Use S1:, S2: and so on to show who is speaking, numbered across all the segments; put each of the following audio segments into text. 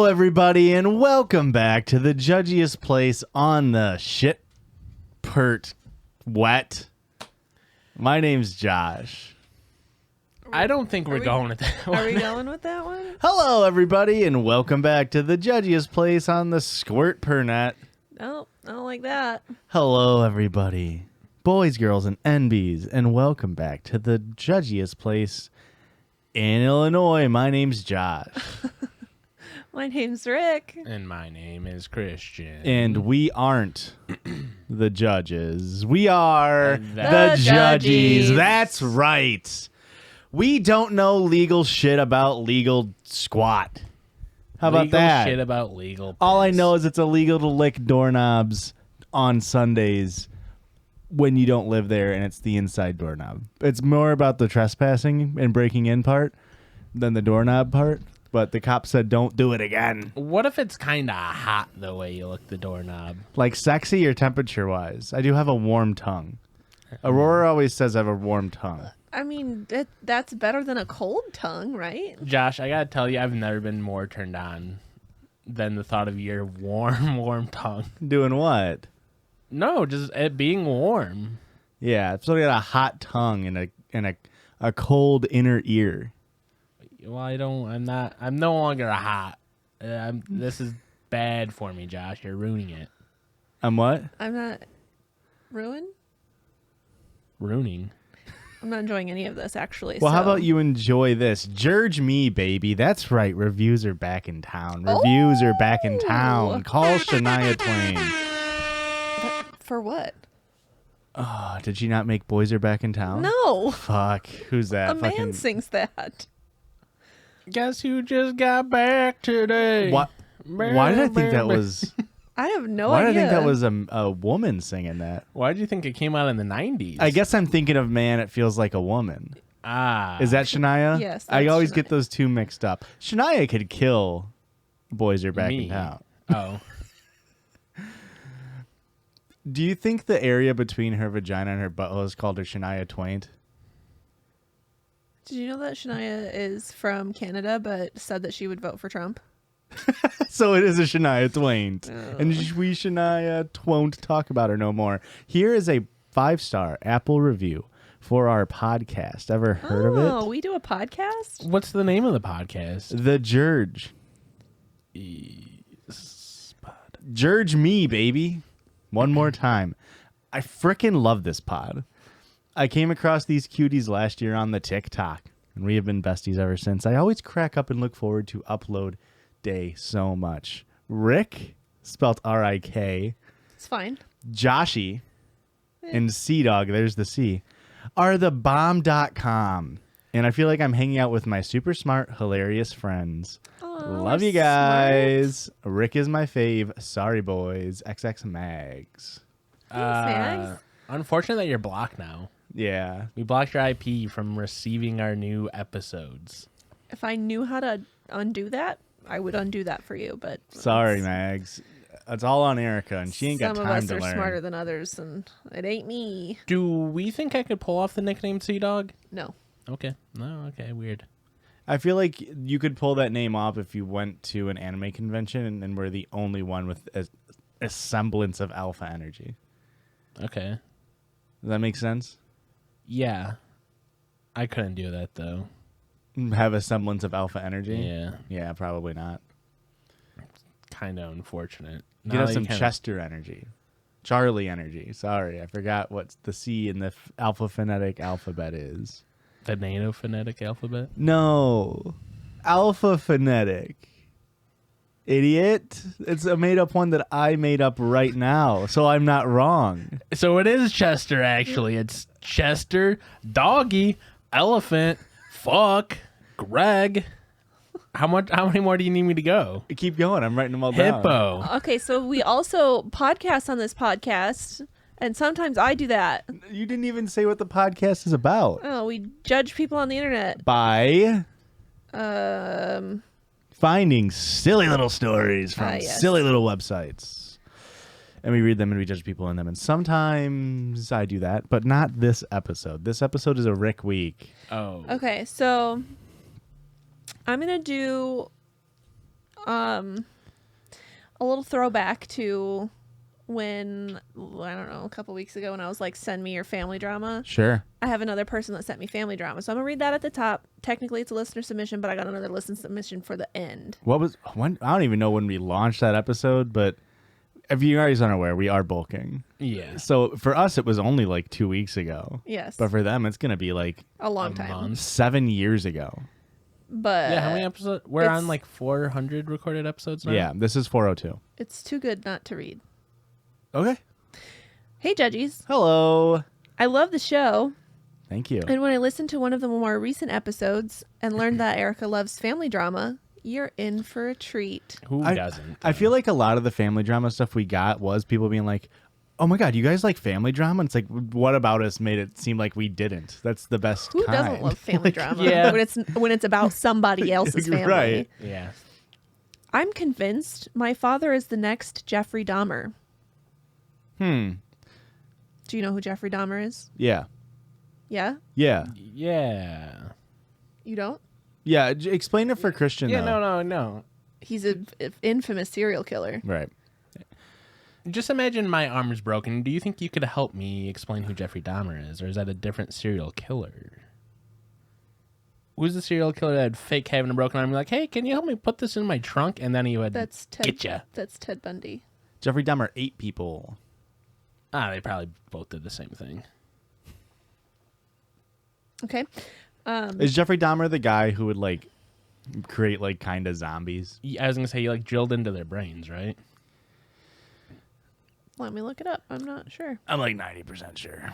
S1: everybody, and welcome back to the judgiest place on the shit pert wet. My name's Josh.
S2: I don't think we're going with that one.
S3: Are we going with that one?
S1: Hello, everybody, and welcome back to the judgiest place on the squirt pernet.
S3: No, I don't like that.
S1: Hello, everybody, boys, girls, and NBs, and welcome back to the judgiest place in Illinois. My name's Josh.
S3: My name's Rick.
S2: And my name is Christian.
S1: And we aren't the judges. We are
S3: The
S1: judgies.
S3: Judgies.
S1: That's right. We don't know legal shit about legal squat. How about
S2: legal
S1: that?
S2: Shit about legal.
S1: All I
S2: piss.
S1: know is it's illegal to lick doorknobs on Sundays when you don't live there, and it's the inside doorknob. It's more about the trespassing and breaking in part than the doorknob part. But the cop said, don't do it again.
S2: What if it's kind of hot the way you lick the doorknob?
S1: Like sexy or temperature-wise? I do have a warm tongue. Aurora always says I have a warm tongue.
S3: I mean, that's better than a cold tongue, right?
S2: Josh, I gotta tell you, I've never been more turned on than the thought of your warm tongue.
S1: Doing what?
S2: No, just it being warm.
S1: Yeah, I've still got a hot tongue and a cold inner ear.
S2: Well, I'm no longer hot. This is bad for me, Josh. You're ruining it.
S1: I'm what?
S3: I'm not ruined.
S2: Ruining.
S3: I'm not enjoying any of this, actually.
S1: Well, how
S3: so-
S1: about you enjoy this? Jerdge me, baby. That's right. Reviews are back in town. Reviews are back in town. Call Shania Twain.
S3: For what?
S1: Oh, did she not make Boys Are Back in Town?
S3: No.
S1: Fuck. Who's that?
S3: A man sings that.
S2: Guess who just got back today?
S1: What? Why did I think that was...
S3: I have no
S1: Why
S3: idea.
S1: did I think that was a woman singing that?
S2: Why do you think it came out in the 90s?
S1: I guess I'm thinking of Man, It Feels Like a Woman.
S2: Ah.
S1: Is that Shania?
S3: Yes,
S1: I
S3: that's
S1: always
S3: Shania.
S1: get those two mixed up. Shania could kill Boys Are Back in
S2: Me.
S1: Town.
S2: Oh.
S1: Do you think the area between her vagina and her butthole is called her Shania Twain?
S3: Did you know that Shania is from Canada, but said that she would vote for Trump?
S1: So it is a Shania Twain. And we Shania won't talk about her no more. Here is a 5-star Apple review for our podcast. Ever heard of
S3: Oh,
S1: it?
S3: we do a podcast?
S2: What's the name of the podcast?
S1: The Jerdge. Jerdge me, baby. One more time. I frickin' love this pod. I came across these cuties last year on the TikTok, and we have been besties ever since. I always crack up and look forward to upload day so much. Rick, spelt R-I-K,
S3: It's fine.
S1: Joshy, and C-Dog, there's the C, are the bomb.com. And I feel like I'm hanging out with my super smart, hilarious friends.
S3: Oh,
S1: Love you guys. Rick is my fave. Sorry, boys. XX Mags.
S3: Thanks.
S2: Unfortunate that you're blocked now.
S1: Yeah.
S2: We blocked your IP from receiving our new episodes.
S3: If I knew how to undo that, I would undo that for you. But
S1: Sorry, Mags. It's all on Erika, and she ain't got
S3: some
S1: time
S3: of us
S1: to
S3: are
S1: learn.
S3: smarter than others, and it ain't me.
S2: Do we think I could pull off the nickname Sea-Dog?
S3: No.
S2: Okay. No, okay, weird.
S1: I feel like you could pull that name off if you went to an anime convention and were the only one with a semblance of alpha energy.
S2: Okay.
S1: Does that make sense?
S2: Yeah. I couldn't do that, though.
S1: Have a semblance of alpha energy?
S2: Yeah.
S1: Yeah, probably not.
S2: Kind of unfortunate.
S1: You could have some Chester energy. Charlie energy. Sorry, I forgot what the C in the alpha phonetic alphabet is.
S2: The NATO phonetic alphabet?
S1: No. Alpha phonetic. Idiot. It's a made-up one that I made up right now, so I'm not wrong.
S2: So it is Chester, actually. It's Chester, Doggy, Elephant, Fuck, Greg. How many more do you need me to go?
S1: Keep going. I'm writing them all down.
S2: Hippo.
S3: Okay, so we also podcast on this podcast, and sometimes I do that.
S1: You didn't even say what the podcast is about.
S3: Oh, we judge people on the internet.
S1: By
S3: Um,
S1: finding silly little stories from
S3: yes.
S1: silly little websites. And we read them and we judge people in them. And sometimes I do that, but not this episode. This episode is a Rick week.
S2: Oh.
S3: okay, so I'm gonna do A little throwback to when, I don't know, a couple weeks ago when I was like, send me your family drama.
S1: Sure.
S3: I have another person that sent me family drama. So I'm going to read that at the top. Technically, it's a listener submission, but I got another listener submission for the end.
S1: When? I don't even know when we launched that episode, but if you guys aren't aware, we are bulking.
S2: Yeah.
S1: So for us, it was only like 2 weeks ago.
S3: Yes.
S1: But for them, it's going to be like
S3: A long time.
S2: month.
S1: 7 years ago.
S3: But
S2: Yeah, how many episodes? We're
S3: it's-
S2: on like 400 recorded episodes now.
S1: Yeah, this is 402.
S3: it's too good not to read.
S1: Okay.
S3: Hey, Judgies.
S1: Hello.
S3: I love the show.
S1: Thank you.
S3: And when I listened to one of the more recent episodes and learned that Erika loves family drama, you're in for a treat.
S2: Who doesn't?
S1: I feel like a lot of the family drama stuff we got was people being like, oh my God, you guys like family drama? And it's like, what about us made it seem like we didn't? That's the best
S3: Who
S1: kind.
S3: doesn't love family drama
S2: yeah.
S3: when it's about somebody else's family?
S1: Right.
S2: Yeah.
S3: I'm convinced my father is the next Jeffrey Dahmer.
S1: Hmm.
S3: Do you know who Jeffrey Dahmer is?
S1: Yeah.
S3: Yeah?
S1: Yeah.
S2: Yeah.
S3: You don't?
S1: Yeah. Explain it for Christian,
S2: Yeah,
S1: though.
S2: no.
S3: He's an infamous serial killer.
S1: Right.
S2: Just imagine my arm is broken. Do you think you could help me explain who Jeffrey Dahmer is? Or is that a different serial killer? Who's the serial killer that would fake having a broken arm and be like, hey, can you help me put this in my trunk? And then he would
S3: That's Ted.
S2: get ya.
S3: That's Ted Bundy.
S1: Jeffrey Dahmer ate people.
S2: They probably both did the same thing.
S3: Okay.
S1: Is Jeffrey Dahmer the guy who would like create like kind of zombies?
S2: I was going to say you like drilled into their brains, right?
S3: Let me look it up. I'm not sure.
S1: I'm like 90% sure.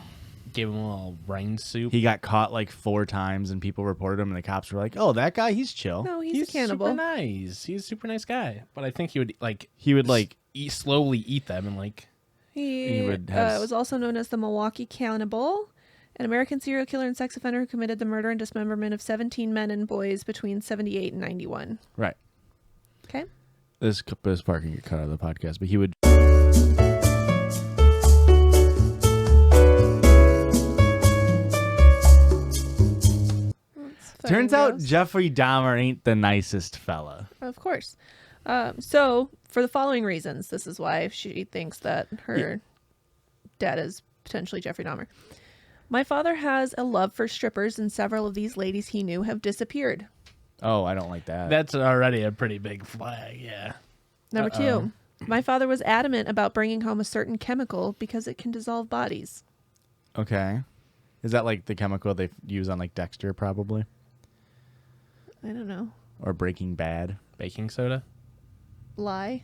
S2: Give him a little brain soup.
S1: He got caught like 4 times and people reported him and the cops were like, oh, that guy, he's chill.
S3: No, he's a cannibal.
S2: super nice. He's a super nice guy. But I think he would slowly eat them and like...
S3: He
S1: would have
S3: was also known as the Milwaukee Cannibal, an American serial killer and sex offender who committed the murder and dismemberment of 17 men and boys between 78 and 91.
S1: Right.
S3: Okay.
S1: This part can get cut out of the podcast, but he would... Turns out Jeffrey Dahmer ain't the nicest fella.
S3: Of course. So, for the following reasons, this is why she thinks that her dad is potentially Jeffrey Dahmer. My father has a love for strippers, and several of these ladies he knew have disappeared.
S1: Oh, I don't like that.
S2: That's already a pretty big flag, yeah.
S3: Number 2, my father was adamant about bringing home a certain chemical because it can dissolve bodies.
S1: Okay. Is that like the chemical they use on like Dexter, probably?
S3: I don't know.
S1: Or Breaking Bad?
S2: Baking soda?
S3: Lie?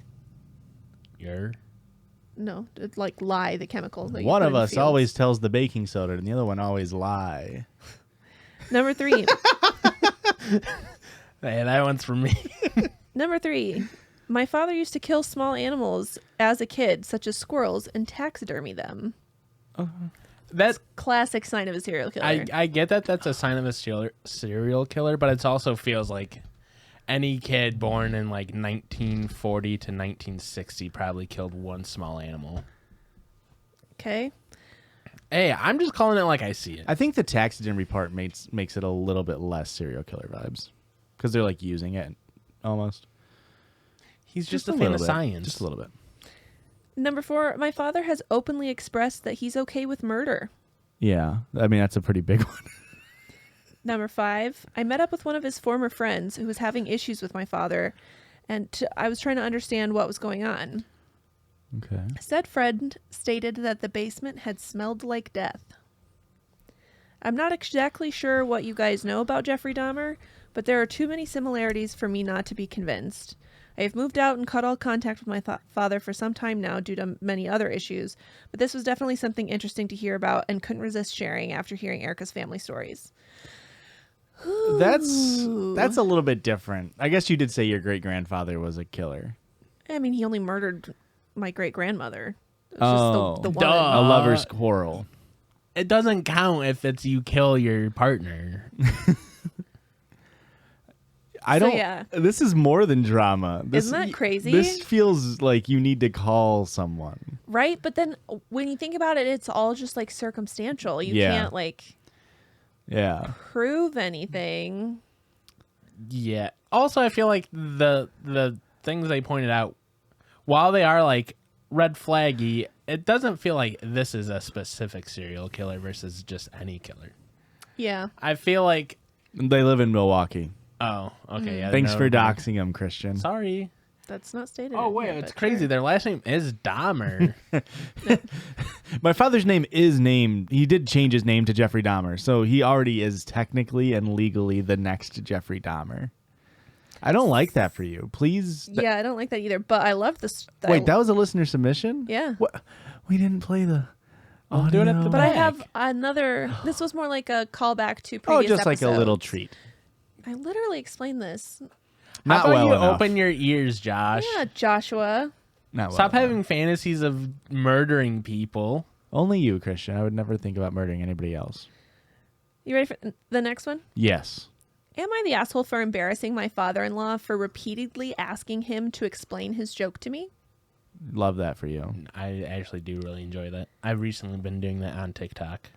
S3: No, it's like lye, the chemical. That you
S1: One
S3: put
S1: of
S3: in
S1: us
S3: fields.
S1: always tells the baking soda, and the other one always lie.
S3: Number 3.
S2: Hey, that one's for me.
S3: Number 3. My father used to kill small animals as a kid, such as squirrels, and taxidermy them.
S2: That
S3: Classic sign of a serial killer.
S2: I get that that's a sign of a serial killer, but it also feels like any kid born in like 1940 to 1960 probably killed one small animal.
S3: Okay.
S2: Hey, I'm just calling it like I see it.
S1: I think the taxidermy part makes it a little bit less serial killer vibes. Because they're like using it almost.
S2: He's just a fan
S1: little
S2: of
S1: bit.
S2: science.
S1: Just a little bit.
S3: Number 4, my father has openly expressed that he's okay with murder.
S1: Yeah. I mean, that's a pretty big one.
S3: Number 5, I met up with one of his former friends who was having issues with my father, and I was trying to understand what was going on.
S1: Okay.
S3: Said friend stated that the basement had smelled like death. I'm not exactly sure what you guys know about Jeffrey Dahmer, but there are too many similarities for me not to be convinced. I have moved out and cut all contact with my father for some time now due to many other issues, but this was definitely something interesting to hear about and couldn't resist sharing after hearing Erika's family stories.
S1: That's a little bit different. I guess you did say your great-grandfather was a killer.
S3: I mean, he only murdered my great-grandmother. It's
S1: Oh.
S3: just the one.
S2: Duh.
S1: A lover's quarrel.
S2: It doesn't count if it's you kill your partner.
S1: I
S3: So,
S1: don't.
S3: yeah.
S1: This is more than drama.
S3: Isn't that crazy?
S1: This feels like you need to call someone.
S3: Right? But then when you think about it, it's all just like circumstantial. You
S1: Yeah.
S3: can't like
S1: Yeah.
S3: prove anything.
S2: Yeah. Also, I feel like the things they pointed out, while they are like red flaggy, it doesn't feel like this is a specific serial killer versus just any killer.
S3: Yeah.
S2: I feel like
S1: They live in Milwaukee.
S2: oh, okay. Yeah,
S1: Thanks
S2: no,
S1: for doxing them, Christian.
S2: Sorry.
S3: That's not stated.
S2: Oh
S3: in
S2: wait,
S3: here,
S2: it's
S3: but
S2: crazy.
S3: sure.
S2: Their last name is Dahmer.
S1: My father's name is named. He did change his name to Jeffrey Dahmer, so he already is technically and legally the next Jeffrey Dahmer. I don't like that for you. Please.
S3: Yeah, I don't like that either. But I love this.
S1: Wait, that was a listener submission?
S3: Yeah.
S1: What? We didn't play the.
S2: We'll do it at the
S3: But I
S2: back.
S3: have another. This was more like a callback to
S1: Oh,
S3: previous
S1: just like a little
S3: episodes.
S1: treat.
S3: I literally explained this.
S2: How
S1: Not
S2: about
S1: well
S2: you
S1: enough.
S2: open your ears, Josh?
S3: Yeah, Joshua.
S1: Not well
S2: Stop
S1: enough.
S2: having fantasies of murdering people.
S1: Only you, Christian. I would never think about murdering anybody else.
S3: You ready for the next one?
S1: Yes.
S3: Am I the asshole for embarrassing my father-in-law for repeatedly asking him to explain his joke to me?
S1: Love that for you.
S2: I actually do really enjoy that. I've recently been doing that on TikTok.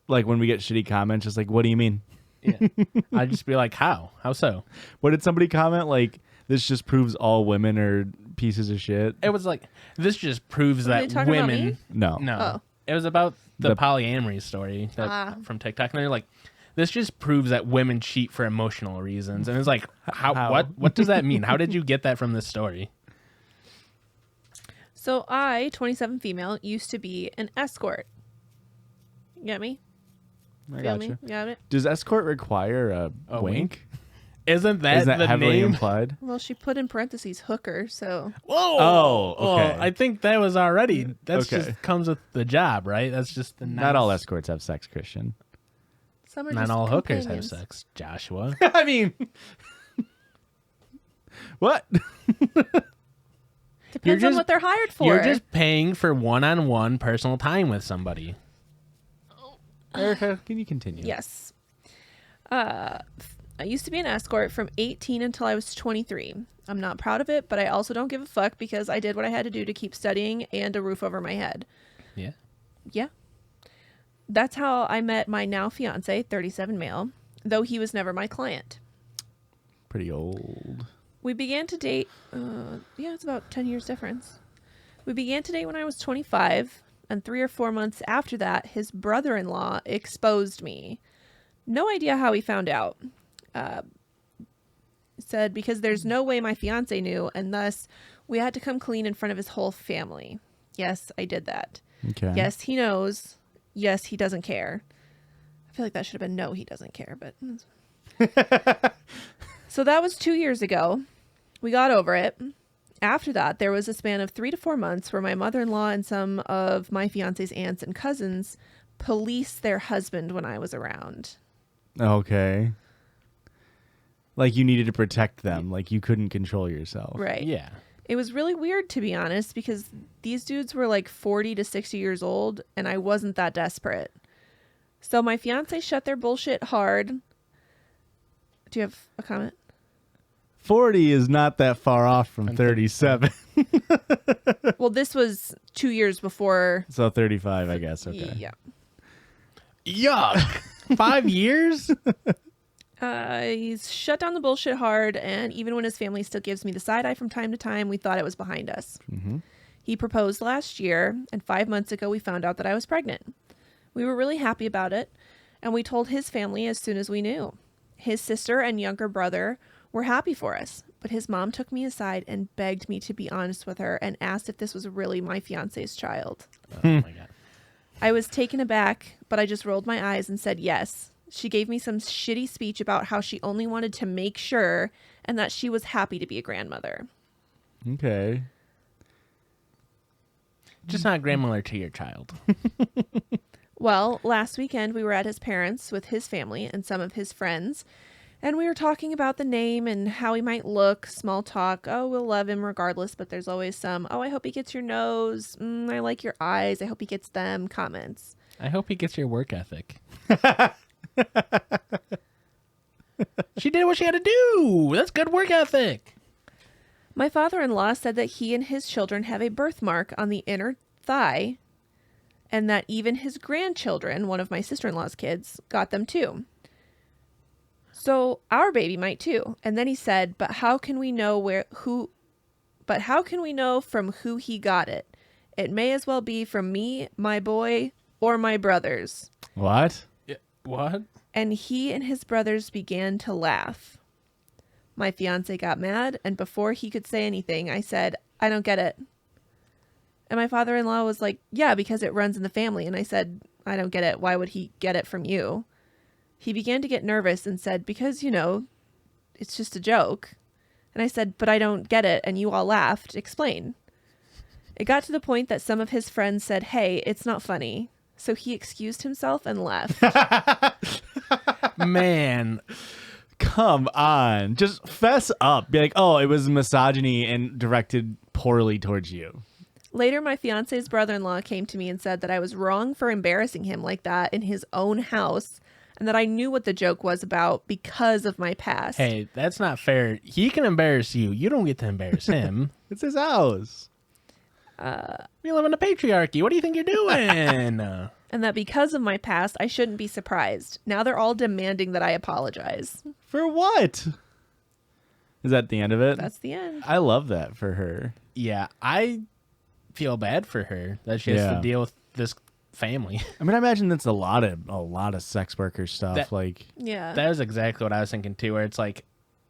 S1: Like when we get shitty comments, just like, what do you mean?
S2: Yeah. I'd just be like, how? How so?
S1: What did somebody comment? Like, this just proves all women are pieces of shit?
S2: It was like, this just proves
S3: Were they
S2: that
S3: talking about
S2: women.
S3: me?
S1: No.
S2: No.
S3: Oh.
S2: It was about the
S1: The-
S2: polyamory story from TikTok. And they're like, this just proves that women cheat for emotional reasons. And it's like,
S1: How?
S2: what does that mean? How did you get that from this story?
S3: So I, 27 female, used to be an escort. You get me?
S1: I
S3: Feel
S1: got
S3: me?
S1: you.
S3: You got it?
S1: Does escort require a wink?
S2: Isn't that,
S1: Is that
S2: the
S1: heavily
S2: name?
S1: implied?
S3: Well, she put in parentheses hooker, so
S2: Whoa!
S1: Oh, okay.
S2: I think that was already. That's
S1: Okay.
S2: just comes with the job, right? That's just the
S1: Not all
S2: nice-
S1: escorts have sex, Christian.
S3: some are
S2: Not
S3: just
S2: all hookers have
S3: companions.
S2: sex, Joshua.
S1: I mean, what?
S3: Depends on
S2: just-
S3: what they're hired for.
S2: You're just paying for one-on-one personal time with somebody.
S1: Erika, can you continue?
S3: Yes. I used to be an escort from 18 until I was 23. I'm not proud of it, but I also don't give a fuck because I did what I had to do to keep studying and a roof over my head.
S2: Yeah.
S3: Yeah. That's how I met my now fiance, 37 male, though he was never my client.
S1: Pretty old.
S3: We began to date, it's about 10 years difference. We began to date when I was 25, and 3 or 4 months after that, his brother-in-law exposed me. No idea how he found out. Said because there's no way my fiance knew, and thus we had to come clean in front of his whole family. Yes, I did that.
S1: Okay.
S3: Yes, he knows. Yes, he doesn't care. I feel like that should have been no, he doesn't care, but. So that was 2 years ago. We got over it. After that, there was a span of 3 to 4 months where my mother-in-law and some of my fiance's aunts and cousins policed their husband when I was around.
S1: Okay. Like you needed to protect them. Like you couldn't control yourself.
S3: Right.
S2: Yeah.
S3: It was really weird, to be honest, because these dudes were like 40 to 60 years old, and I wasn't that desperate. So my fiance shut their bullshit hard. Do you have a comment?
S1: 40 is not that far off from 37.
S3: Well, this was 2 years before.
S1: So 35, I guess. Okay.
S3: Yeah.
S2: Yuck. 5 years?
S3: He's shut down the bullshit hard, and even when his family still gives me the side eye from time to time, we thought it was behind us.
S1: Mm-hmm.
S3: He proposed last year, and 5 months ago we found out that I was pregnant. We were really happy about it, and we told his family as soon as we knew. His sister and younger brother were happy for us, but his mom took me aside and begged me to be honest with her and asked if this was really my fiance's child.
S2: Oh my god.
S3: I was taken aback, but I just rolled my eyes and said yes. She gave me some shitty speech about how she only wanted to make sure and that she was happy to be a grandmother.
S1: Okay.
S2: Just not grandmother to your child.
S3: Well, last weekend we were at his parents' with his family and some of his friends, and we were talking about the name and how he might look, small talk. Oh, we'll love him regardless, but there's always some, oh, I hope he gets your nose. I like your eyes. I hope he gets them comments.
S2: I hope he gets your work ethic. She did what she had to do. That's good work ethic.
S3: My father-in-law said that he and his children have a birthmark on the inner thigh, and that even his grandchildren, one of my sister-in-law's kids, got them too. So our baby might too. And then he said, but how can we know from who he got it? It may as well be from me, my boy, or my brothers.
S1: What?
S2: Yeah. What?
S3: And he and his brothers began to laugh. My fiance got mad, and before he could say anything, I said, I don't get it. And my father-in-law was like, yeah, because it runs in the family. And I said, I don't get it. Why would he get it from you? He began to get nervous and said, because, it's just a joke. And I said, but I don't get it. And you all laughed. Explain. It got to the point that some of his friends said, hey, it's not funny. So he excused himself and left.
S2: Man.
S1: Come on. Just fess up. Be like, oh, it was misogyny and directed poorly towards you.
S3: Later, my fiance's brother-in-law came to me and said that I was wrong for embarrassing him like that in his own house, and that I knew what the joke was about because of my past.
S2: Hey, that's not fair. He can embarrass you. You don't get to embarrass him.
S1: It's his house.
S2: We live in a patriarchy. What do you think you're doing?
S3: And that because of my past, I shouldn't be surprised. Now they're all demanding that I apologize.
S1: For what? Is that the end of it?
S3: That's the end.
S1: I love that for her.
S2: Yeah, I feel bad for her that she has
S1: Yeah.
S2: to deal with this family.
S1: I mean, I imagine that's a lot of sex worker stuff.
S3: Yeah.
S2: That was exactly what I was thinking too, where it's like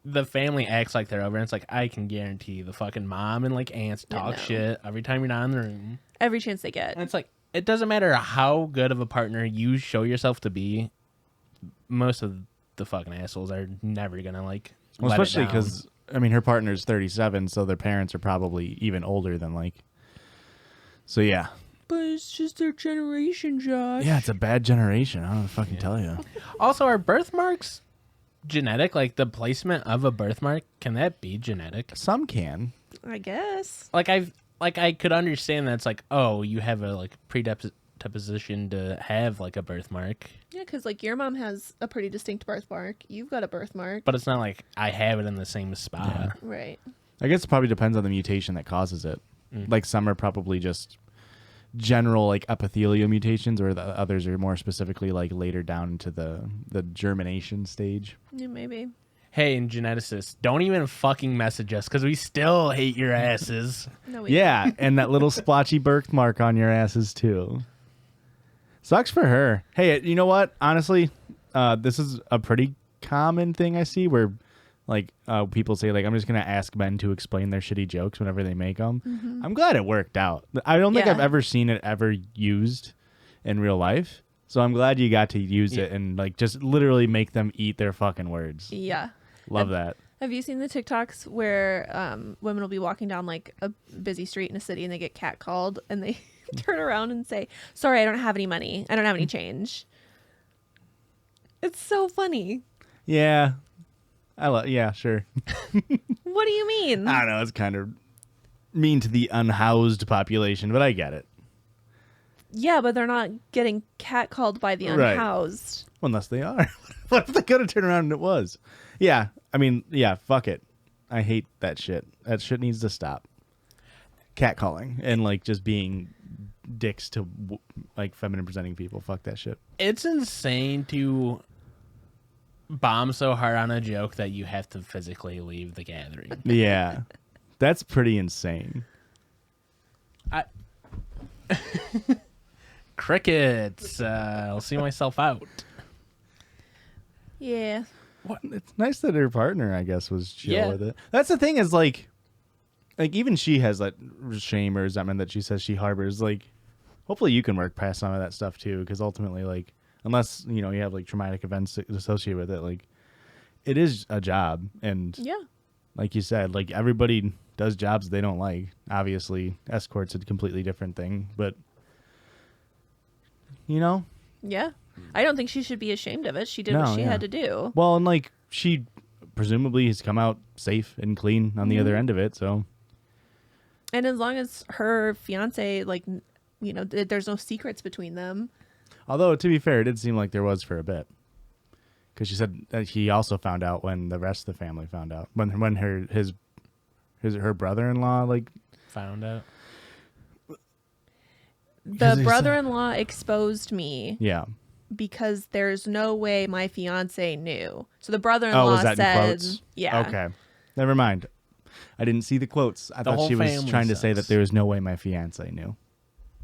S2: the family acts like they're over, and it's like I can guarantee the fucking mom and like aunts talk
S3: know.
S2: shit every time you're not in the room.
S3: Every chance they get.
S2: And it's like it doesn't matter how good of a partner you show yourself to be, most of the fucking assholes are never gonna like.
S1: well,
S2: let it
S1: especially
S2: down.
S1: because I mean, her partner's 37, so their parents are probably even older than like. So yeah.
S3: But it's just their generation, Josh.
S1: Yeah, it's a bad generation. I don't know what to fucking tell you.
S2: Also, are birthmarks genetic? Like the placement of a birthmark, can that be genetic?
S1: Some can.
S3: I guess.
S2: I could understand that it's like, oh, you have a like predisposition to have like a birthmark,
S3: Yeah, because like your mom has a pretty distinct birthmark. You've got a birthmark.
S2: but it's not like I have it in the same spot.
S1: Yeah.
S3: Right.
S1: I guess it probably depends on the mutation that causes it. Like some are probably just general like epithelial mutations, or the others are more specifically like later down into the germination stage.
S3: Yeah, maybe.
S2: Hey, and geneticists, don't even fucking message us because we still hate your asses.
S3: No, we
S1: Yeah, and that little splotchy birthmark on your asses too. Sucks for her. Hey, you know what? Honestly, this is a pretty common thing I see where like people say like I'm just gonna ask men to explain their shitty jokes whenever they make them.
S3: Mm-hmm.
S1: I'm glad it worked out. I don't think
S3: Yeah.
S1: I've ever seen it ever used in real life, so I'm glad you got to use it and like just literally make them eat their fucking words.
S3: Yeah.
S1: Love that.
S3: Have you seen the TikToks where women will be walking down like a busy street in a city and they get catcalled and they turn around and say, sorry, I don't have any money. I don't have any change. It's so funny.
S1: Yeah, yeah, sure.
S3: What do you mean?
S1: I don't know. It's kind of mean to the unhoused population, but I get it.
S3: Yeah, but they're not getting catcalled by the
S1: Right.
S3: unhoused.
S1: Unless they are. What if they could have turned around and it was? Yeah, I mean, yeah, fuck it. I hate that shit. That shit needs to stop. Catcalling and like just being dicks to like feminine presenting people. Fuck that shit.
S2: It's insane to bomb so hard on a joke that you have to physically leave the gathering.
S1: Yeah, that's pretty insane.
S2: Crickets. I'll see myself out.
S3: Yeah.
S1: It's nice that her partner, I guess, was chill
S2: Yeah.
S1: with it. That's the thing is like even she has that shame or resentment that she says she harbors. Like, hopefully you can work past some of that stuff too, because ultimately, like, unless you know you have like traumatic events associated with it, like, it is a job, and
S3: Yeah.
S1: like you said, like everybody does jobs they don't like. Obviously, escort's a completely different thing, but you know,
S3: Yeah. I don't think she should be ashamed of it. She did what
S1: No,
S3: she
S1: yeah.
S3: had to do.
S1: well, and like she presumably has come out safe and clean on the other end of it, so.
S3: And as long as her fiance, like, there's no secrets between them.
S1: Although, to be fair, it did seem like there was for a bit. Because she said that he also found out when the rest of the family found out. When her brother-in-law, like...
S2: Found out.
S3: The
S1: Because he said-
S3: brother-in-law exposed me.
S1: Yeah.
S3: because there's no way my fiance knew. So the
S1: Oh,
S3: brother-in-law
S1: was that in
S3: said,
S1: quotes?
S3: yeah.
S1: Okay. Never mind. I didn't see the quotes. I thought
S2: whole
S1: she was
S2: family
S1: trying to say that
S2: sucks.
S1: there was no way my fiance knew.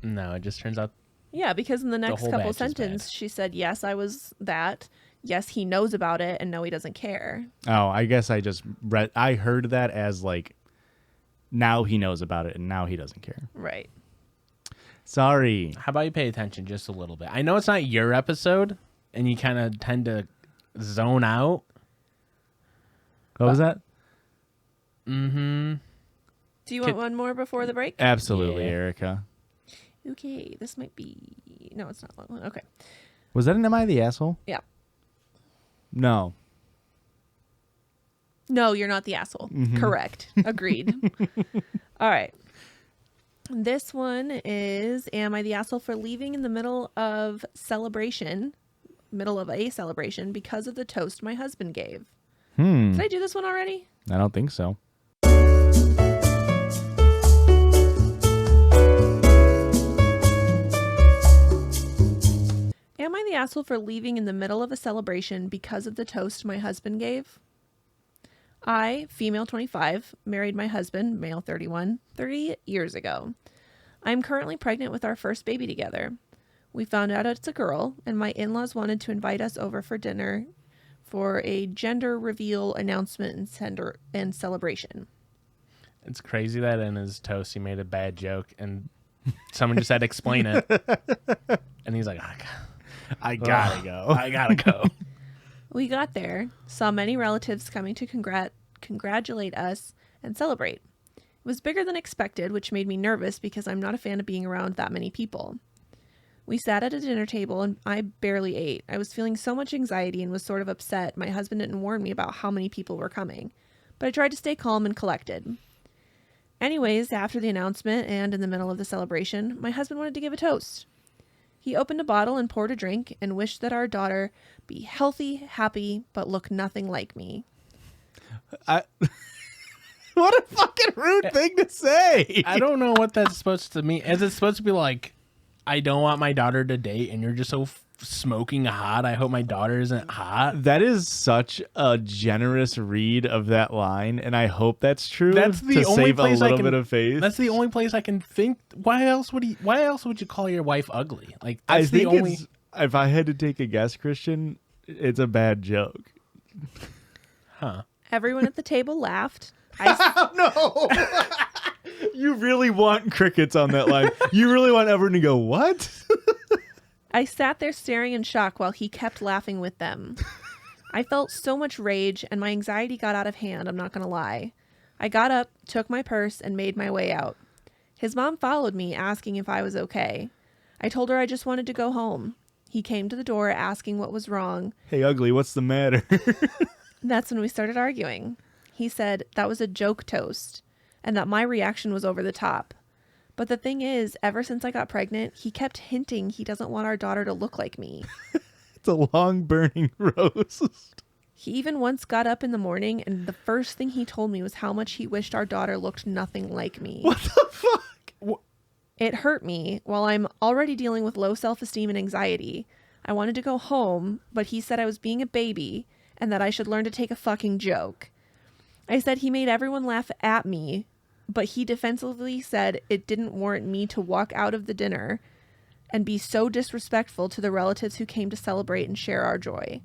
S2: No, it just turns out
S3: Yeah, because in the next
S2: whole
S3: couple
S2: batch is bad.
S3: sentences, she said, yes, I was that. Yes, he knows about it, and no, he doesn't care.
S1: Oh, I guess I just read. I heard that as like, now he knows about it and now he doesn't care.
S3: Right.
S1: Sorry.
S2: how about you pay attention just a little bit? I know it's not your episode, and you kind of tend to zone out.
S1: What was that?
S2: Mm-hmm.
S3: Do you want one more before the break?
S1: Absolutely,
S2: Yeah.
S1: Erika.
S3: Okay, this might be... No, it's not that one. Okay.
S1: Was that an Am I the Asshole?
S3: Yeah.
S1: No.
S3: No, you're not the asshole. Correct. Agreed. All right. This one is, am I the asshole for leaving in the middle of a celebration because of the toast my husband gave? Did I do this one already?
S1: I don't think so.
S3: Am I the asshole for leaving in the middle of a celebration because of the toast my husband gave? I, female 25, married my husband, male 31, 3 years ago. I am currently pregnant with our first baby together. We found out it's a girl, and my in-laws wanted to invite us over for dinner for a gender reveal announcement and celebration.
S2: It's crazy that in his toast he made a bad joke, and someone just had to explain it, and he's like,
S1: I gotta go.
S2: I gotta go.
S3: We got there, saw many relatives coming to congratulate us and celebrate. It was bigger than expected, which made me nervous because I'm not a fan of being around that many people. We sat at a dinner table and I barely ate. I was feeling so much anxiety and was sort of upset my husband didn't warn me about how many people were coming, but I tried to stay calm and collected. Anyways, after the announcement and in the middle of the celebration, my husband wanted to give a toast. He opened a bottle and poured a drink and wished that our daughter be healthy, happy, but look nothing like me.
S1: What a fucking rude thing to say.
S2: I don't know what that's supposed to mean. Is it supposed to be like, I don't want my daughter to date, and you're just so smoking hot? I hope my daughter isn't hot.
S1: That is such a generous read of that line, and I hope that's true.
S2: That's the
S1: to
S2: only
S1: save
S2: place
S1: a
S2: I
S1: little
S2: can-
S1: bit of face.
S2: That's the only place I can think. Why else would you call your wife ugly? Like
S1: I
S2: that's the
S1: think
S2: only.
S1: it's, if I had to take a guess, Christian, it's a bad joke.
S2: Huh.
S3: Everyone at the table laughed.
S1: No. You really want crickets on that line. You really want everyone to go, what?
S3: I sat there staring in shock while he kept laughing with them. I felt so much rage and my anxiety got out of hand, I'm not going to lie. I got up, took my purse, and made my way out. His mom followed me, asking if I was okay. I told her I just wanted to go home. He came to the door asking what was wrong.
S1: Hey, ugly, what's the matter?
S3: That's when we started arguing. He said that was a joke toast and that my reaction was over the top. But the thing is, ever since I got pregnant, he kept hinting he doesn't want our daughter to look like me.
S1: It's a long burning roast.
S3: He even once got up in the morning and the first thing he told me was how much he wished our daughter looked nothing like me.
S1: What the fuck?
S3: It hurt me. While I'm already dealing with low self-esteem and anxiety, I wanted to go home, but he said I was being a baby and that I should learn to take a fucking joke. I said he made everyone laugh at me, but he defensively said it didn't warrant me to walk out of the dinner and be so disrespectful to the relatives who came to celebrate and share our joy.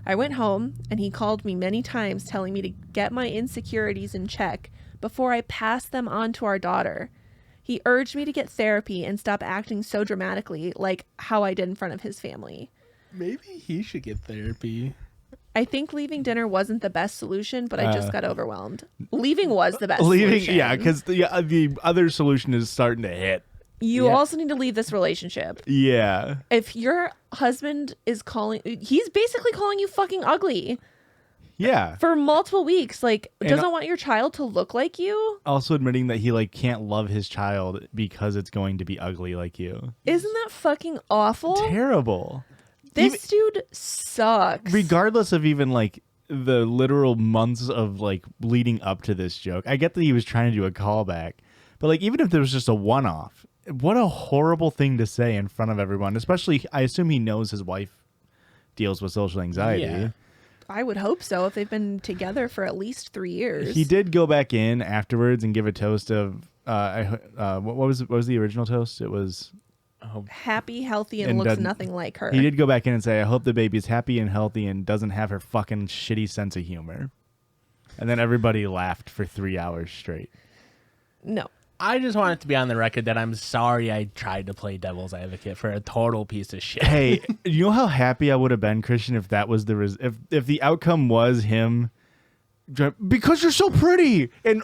S3: I went home, and he called me many times telling me to get my insecurities in check before I passed them on to our daughter. He urged me to get therapy and stop acting so dramatically like how I did in front of his family.
S2: Maybe he should get therapy.
S3: I think leaving dinner wasn't the best solution, but I just got overwhelmed. Leaving was the best solution.
S1: Yeah, because the other solution is starting to hit.
S3: You
S2: Yeah.
S3: also need to leave this relationship.
S1: Yeah.
S3: If your husband is he's basically calling you fucking ugly
S1: Yeah.
S3: for multiple weeks. Like,
S1: And
S3: doesn't want your child to look like you.
S1: Also admitting that he can't love his child because it's going to be ugly like you.
S3: Isn't that fucking awful?
S1: Terrible.
S3: This dude sucks.
S1: Regardless of even the literal months of leading up to this joke, I get that he was trying to do a callback, but even if there was just a one-off, what a horrible thing to say in front of everyone. Especially, I assume he knows his wife deals with social anxiety.
S2: Yeah.
S3: I would hope so if they've been together for at least 3 years.
S1: He did go back in afterwards and give a toast of what was the original toast? It was
S3: happy, healthy, and
S1: And
S3: looks
S1: doesn't-
S3: nothing like her.
S1: he did go back in and say, I hope the baby's happy and healthy and doesn't have her fucking shitty sense of humor. And then everybody laughed for 3 hours straight.
S3: No.
S2: I just want it to be on the record that I'm sorry I tried to play devil's advocate for a total piece of shit.
S1: Hey, you know how happy I would have been, Christian, if that was if the outcome was him because you're so pretty and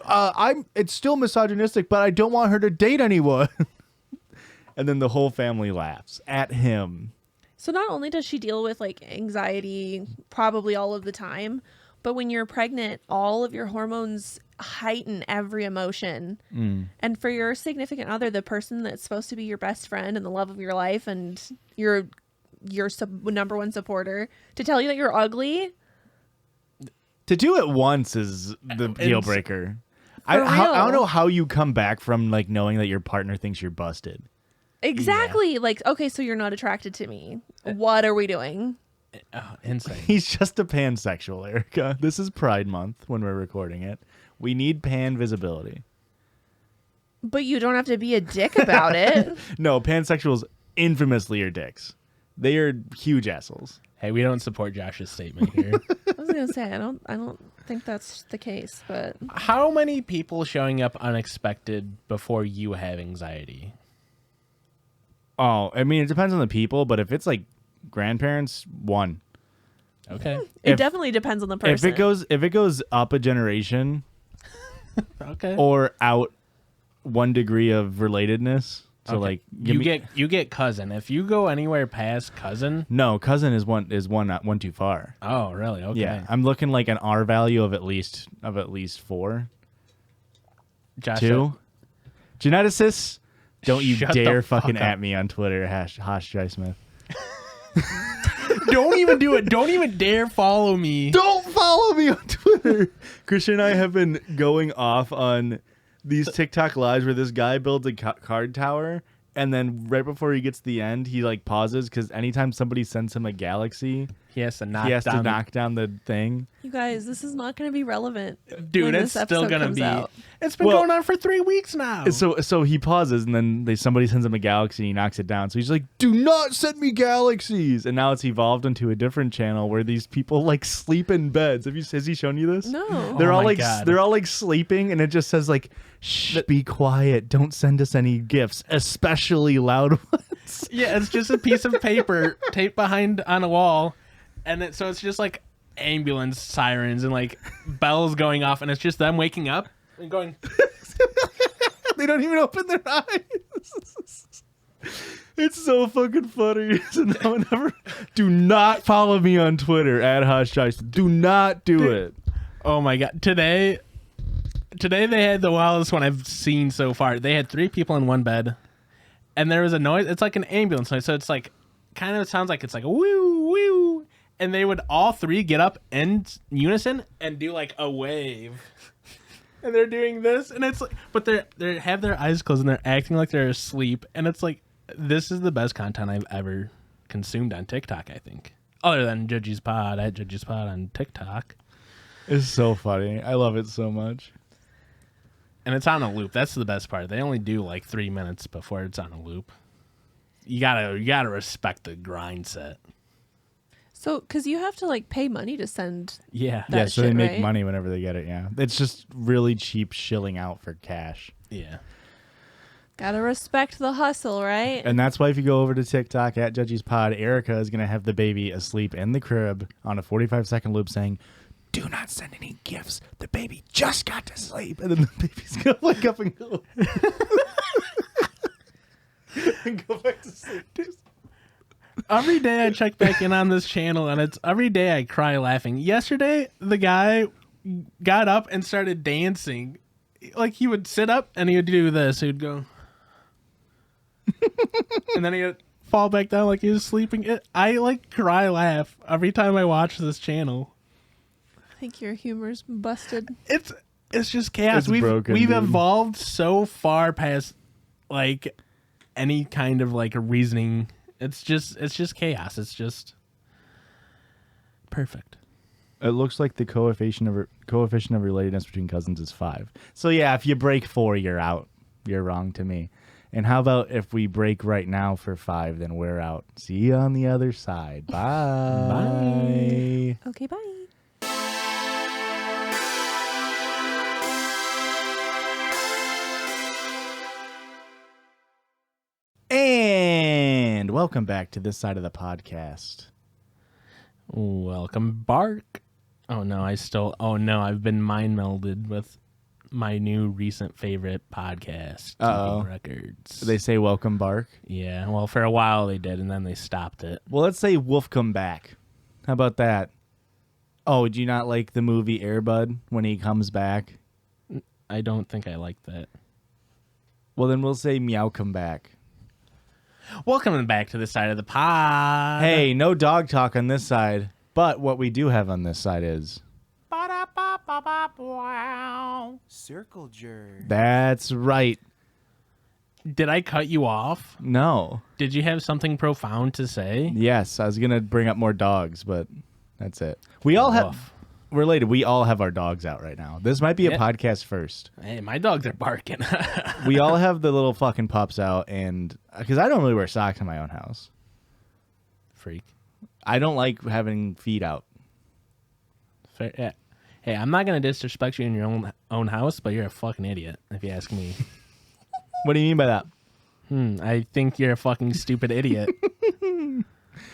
S1: it's still misogynistic, but I don't want her to date anyone. And then the whole family laughs at him.
S3: So not only does she deal with like anxiety probably all of the time, but when you're pregnant, all of your hormones heighten every emotion. And for your significant other, the person that's supposed to be your best friend and the love of your life and your number one supporter, to tell you that you're ugly.
S1: To do it once is the deal breaker. I
S3: real.
S1: don't know how you come back from like knowing that your partner thinks you're busted.
S3: Exactly. Like, okay, so you're not attracted to me. What are we doing?
S2: Oh, insane.
S1: He's just a pansexual, Erica. This is Pride Month when we're recording it. We need pan visibility.
S3: But you don't have to be a dick about it.
S1: No, pansexuals infamously are dicks. They are huge assholes.
S2: Hey, we don't support Josh's statement here.
S3: I was gonna say I don't think that's the case, but
S2: How many people showing up unexpected before you have anxiety?
S1: Oh, I mean, it depends on the people, but if it's like grandparents, one.
S2: Okay.
S3: it
S1: If-
S3: definitely depends on the person.
S1: If it goes up a generation
S2: Okay.
S1: or out one degree of relatedness, so
S2: Okay.
S1: like
S2: you get cousin. If you go anywhere past cousin,
S1: no, cousin is one too far.
S2: oh really? Okay.
S1: Yeah, I'm looking like an R value of at least 4.
S2: Josh,
S1: 2. Geneticists, don't you
S2: Shut the
S1: dare
S2: fuck
S1: fucking
S2: up.
S1: at me on Twitter, Hosh Dry Smith.
S2: don't even do it. Don't even dare follow me.
S1: Don't follow me on Twitter. Christian and I have been going off on these TikTok lives where this guy builds a card tower, and then right before he gets to the end, he like pauses because anytime somebody sends him a galaxy,
S2: He has to knock
S1: he has
S2: down.
S1: to knock down the thing.
S3: You guys, this is not going to be relevant.
S2: Dude,
S3: when
S2: it's
S3: this
S2: still
S3: episode
S2: gonna
S3: comes
S2: be.
S3: out.
S2: It's been
S1: Well-
S2: going on for 3 weeks now.
S1: So he pauses, and then somebody sends him a galaxy, and he knocks it down. So he's like, "Do not send me galaxies!" And now it's evolved into a different channel where these people like sleep in beds. Has he shown you this?
S3: No.
S1: They're
S2: Oh
S1: all
S2: my
S1: like
S2: God.
S1: they're all like sleeping, and it just says like, "Shh, be quiet. Don't send us any gifts, especially loud ones."
S2: Yeah, it's just a piece of paper taped behind on a wall, and so it's just like ambulance sirens and like bells going off, and it's just them waking up and going.
S1: They don't even open their eyes. It's so fucking funny. So now whenever, do not follow me on Twitter at @HoshJosh. Do not do it.
S2: Oh my god! Today they had the wildest one I've seen so far. They had 3 people in one bed, and there was a noise. It's like an ambulance noise, so it's like kind of sounds like it's like a woo woo, and they would all 3 get up in unison and do like a wave. And they're doing this, and it's like, but they have their eyes closed and they're acting like they're asleep, and it's like, this is the best content I've ever consumed on TikTok, I think, other than Judgies Pod at Judgies Pod on TikTok,
S1: It's so funny. I love it so much.
S2: and it's on a loop. That's the best part. They only do like 3 minutes before it's on a loop. You gotta respect the grind set.
S3: So, because you have to like pay money to send.
S2: Yeah,
S3: That
S1: Yeah, so they
S3: shit,
S1: make
S3: right?
S1: money whenever they get it. Yeah, it's just really cheap shilling out for cash.
S2: yeah.
S3: Gotta respect the hustle, right?
S1: And that's why if you go over to TikTok at Judgies Pod, Erika is going to have the baby asleep in the crib on a 45-second loop saying, "Do not send any gifts. The baby just got to sleep." And then the baby's going to wake up and go. and go back to sleep.
S2: Every day I check back in on this channel, and it's every day I cry laughing. Yesterday, the guy got up and started dancing. Like, he would sit up and he would do this. He would go, and then he would fall back down like he was sleeping. I like cry laugh every time I watch this channel.
S3: I think your humor's busted.
S2: It's just chaos.
S1: It's broken,
S2: we've
S1: dude.
S2: evolved so far past like any kind of like reasoning. It's just chaos. It's just perfect.
S1: It looks like the coefficient of relatedness between cousins is 5. So yeah, if you break 4, you're out. You're wrong to me. And how about if we break right now for 5, then we're out. See you on the other side. Bye.
S3: Okay, bye.
S1: And welcome back to this side of the podcast.
S2: Welcome, Bark. Oh no, I've been mind melded with my new recent favorite podcast,
S1: Uh-oh.
S2: Records.
S1: They say welcome, Bark.
S2: Yeah, well, for a while they did, and then they stopped it.
S1: Well, let's say Wolf come back. How about that? Oh, do you not like the movie Air Bud when he comes back?
S2: I don't think I like that.
S1: Well, then we'll say Meow come back.
S2: Welcome back to the side of the pod.
S1: Hey, no dog talk on this side, but what we do have on this side is...
S4: Circle Jerdge.
S1: That's right.
S2: Did I cut you off?
S1: No.
S2: Did you have something profound to say?
S1: Yes, I was going to bring up more dogs, but that's it. We all have... Related, we all have our dogs out right now. This might be a podcast first.
S2: Hey, my dogs are barking.
S1: We all have the little fucking pups out, and... Because I don't really wear socks in my own house.
S2: Freak.
S1: I don't like having feet out.
S2: Fair, yeah. Hey, I'm not going to disrespect you in your own house, but you're a fucking idiot, if you ask me.
S1: What do you mean by that?
S2: I think you're a fucking stupid idiot.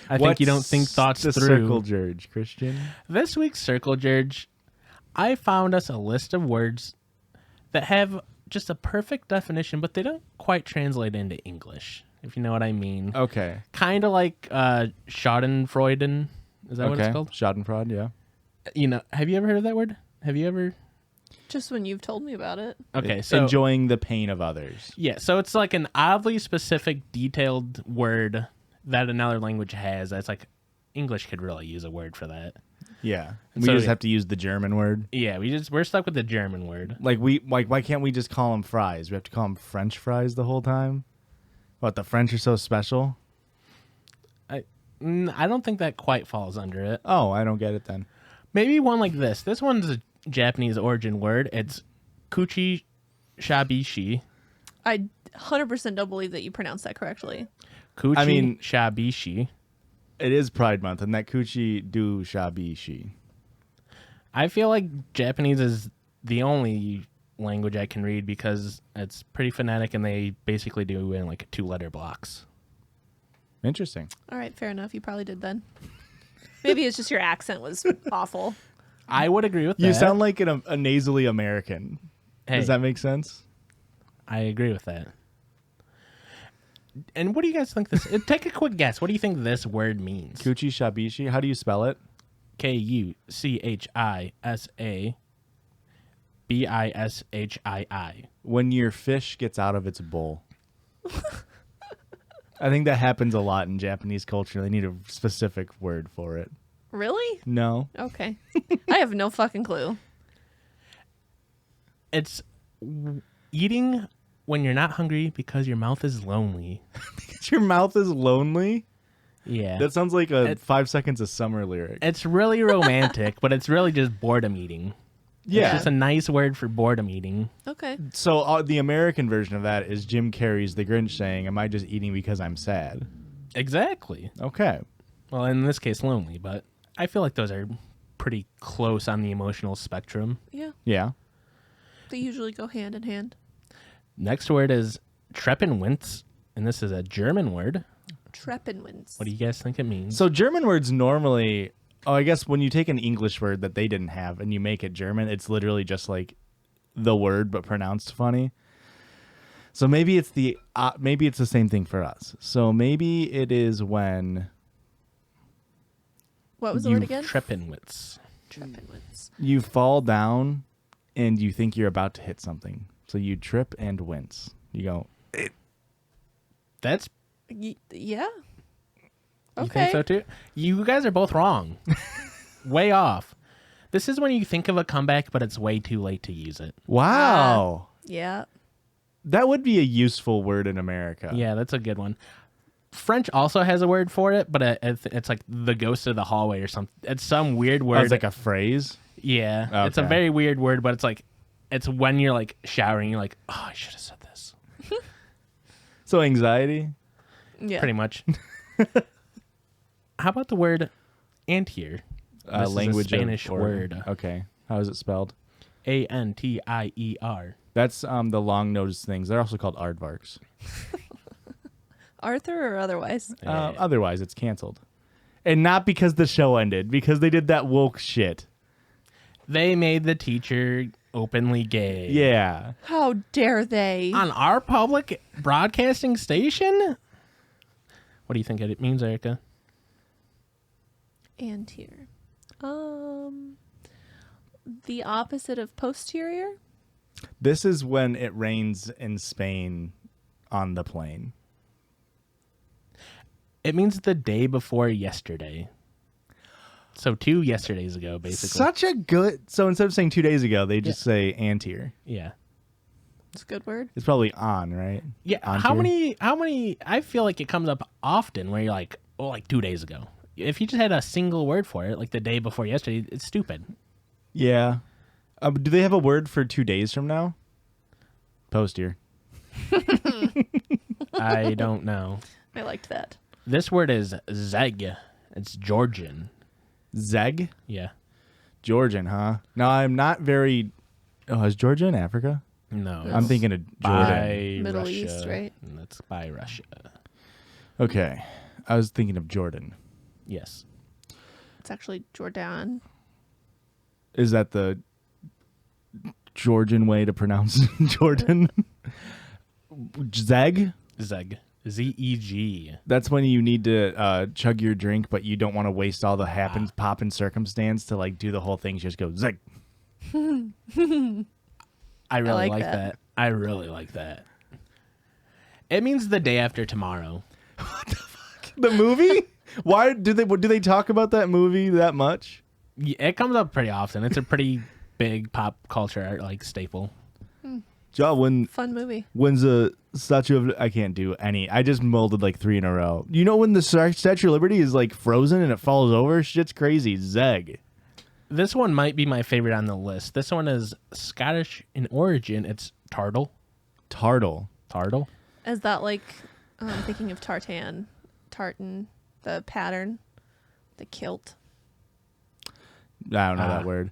S2: I think you don't think thoughts
S1: the
S2: through.
S1: Circle Jerdge Christian?
S2: This week's Circle Jerdge, I found us a list of words that have just a perfect definition, but they don't quite translate into English, if you know what I mean.
S1: Okay.
S2: Kind of like Schadenfreude. Is that what it's called?
S1: Schadenfreude, yeah.
S2: You know, have you ever heard of that word? Have you ever?
S3: Just when you've told me about it.
S2: Okay, so
S1: enjoying the pain of others.
S2: yeah, so it's like an oddly specific, detailed word that another language has. That's like English could really use a word for that.
S1: Yeah.
S2: And
S1: We
S2: so-
S1: just have to use the German word.
S2: Yeah, we're stuck with the German word.
S1: Why can't we just call them fries? We have to call them French fries the whole time? What, the French are so special?
S2: I don't think that quite falls under it.
S1: Oh, I don't get it then.
S2: Maybe one like this. This one's a Japanese origin word. It's kuchi shabishi.
S3: I 100% don't believe that you pronounced that correctly.
S2: Kuchi shabishi.
S1: It is Pride Month, and that kuchi do shabishi.
S2: I feel like Japanese is the only language I can read because it's pretty phonetic and they basically do in like 2-letter blocks.
S1: Interesting.
S3: All right, fair enough. You probably did then. Maybe it's just your accent was awful.
S2: I would agree with that.
S1: You sound like a nasally American.
S2: Hey,
S1: Does that make sense?
S2: I agree with that. And what do you guys think this... Take a quick guess. What do you think this word means?
S1: Kuchi shabishi. How do you spell it?
S2: Kuchishabishii.
S1: When your fish gets out of its bowl. I think that happens a lot in Japanese culture. They need a specific word for it.
S3: Really?
S1: No.
S3: Okay. I have no fucking clue.
S2: It's eating when you're not hungry because your mouth is lonely.
S1: Your mouth is lonely?
S2: Yeah.
S1: That sounds like a 5 Seconds of Summer lyric.
S2: It's really romantic, but it's really just boredom eating.
S1: Yeah.
S2: It's just a nice word for boredom eating.
S3: Okay.
S1: So the American version of that is Jim Carrey's The Grinch saying, "Am I just eating because I'm sad?"
S2: Exactly.
S1: Okay.
S2: Well, in this case, lonely, but I feel like those are pretty close on the emotional spectrum.
S3: Yeah.
S1: Yeah.
S3: They usually go hand in hand.
S2: Next word is Treppenwinz, and this is a German word.
S3: Treppenwinz.
S2: What do you guys think it means?
S1: So German words normally, I guess when you take an English word that they didn't have and you make it German, it's literally just like the word but pronounced funny. So maybe it's the same thing for us. So maybe it is when
S3: What was the word again?
S2: Treppenwitz.
S3: Treppenwinz.
S1: you fall down and you think you're about to hit something. So you trip and wince. You go,
S2: That's
S3: Yeah.
S2: You
S3: Okay.
S2: think so too? You guys are both wrong. Way off. This is when you think of a comeback, but it's way too late to use it.
S1: wow.
S3: Yeah.
S1: That would be a useful word in America.
S2: Yeah, that's a good one. French also has a word for it, but it's like the ghost of the hallway or something. It's some weird word.
S1: Oh, it's like a phrase?
S2: Yeah, it's a
S1: Okay.
S2: very weird word, but it's when you're like showering, you're like, oh, I should have said this.
S1: So anxiety?
S3: Yeah.
S2: Pretty much. How about the word antier? This
S1: Language
S2: is a Spanish
S1: of, or-
S2: word.
S1: Okay. How is it spelled?
S2: Antier.
S1: That's the long-nosed things. They're also called aardvarks.
S3: Arthur or otherwise?
S1: Otherwise, it's canceled. And not because the show ended, because they did that woke shit.
S2: They made the teacher openly gay.
S1: Yeah.
S3: How dare they?
S2: On our public broadcasting station? What do you think it means, Erika?
S3: Anterior. The opposite of posterior?
S1: This is when it rains in Spain on the plane.
S2: It means the day before yesterday. So 2 yesterdays ago, basically.
S1: Such a good... So instead of saying 2 days ago, they just say antier.
S2: Yeah.
S3: It's a good word.
S1: It's probably on, right?
S2: Yeah.
S1: Antier?
S2: How many, I feel like it comes up often where you're like, oh, like 2 days ago. If you just had a single word for it, like the day before yesterday, it's stupid.
S1: Yeah. Do they have a word for 2 days from now? Postier.
S2: I don't know.
S3: I liked that.
S2: This word is zeg. It's Georgian.
S1: Zeg?
S2: Yeah.
S1: Georgian, huh? No, I'm not very... Oh, is Georgia in Africa?
S2: No.
S1: I'm thinking of Jordan.
S2: by
S3: Middle
S2: Russia.
S3: East, right?
S2: And that's by Russia.
S1: Okay. I was thinking of Jordan.
S2: Yes.
S3: It's actually Jordan.
S1: Is that the Georgian way to pronounce Jordan? Zeg?
S2: Zeg. Z-E-G.
S1: That's when you need to chug your drink, but you don't want to waste all the poppin' circumstance to like do the whole thing. You just go zeg.
S2: I really
S3: like
S2: like
S3: that.
S2: that. I really like that. It means the day after tomorrow.
S1: The movie? Why do they talk about that movie that much?
S2: Yeah, it comes up pretty often. It's a pretty big pop culture like staple.
S1: John,
S3: Fun movie.
S1: when's the Statue of... I can't do any. I just molded like 3 in a row. You know when the Statue of Liberty is like frozen and it falls over? Shit's crazy. Zeg.
S2: This one might be my favorite on the list. This one is Scottish in origin. It's tartle.
S1: Tartle.
S2: Tartle?
S3: Is that like thinking of tartan, the pattern, the kilt?
S1: I don't know that word.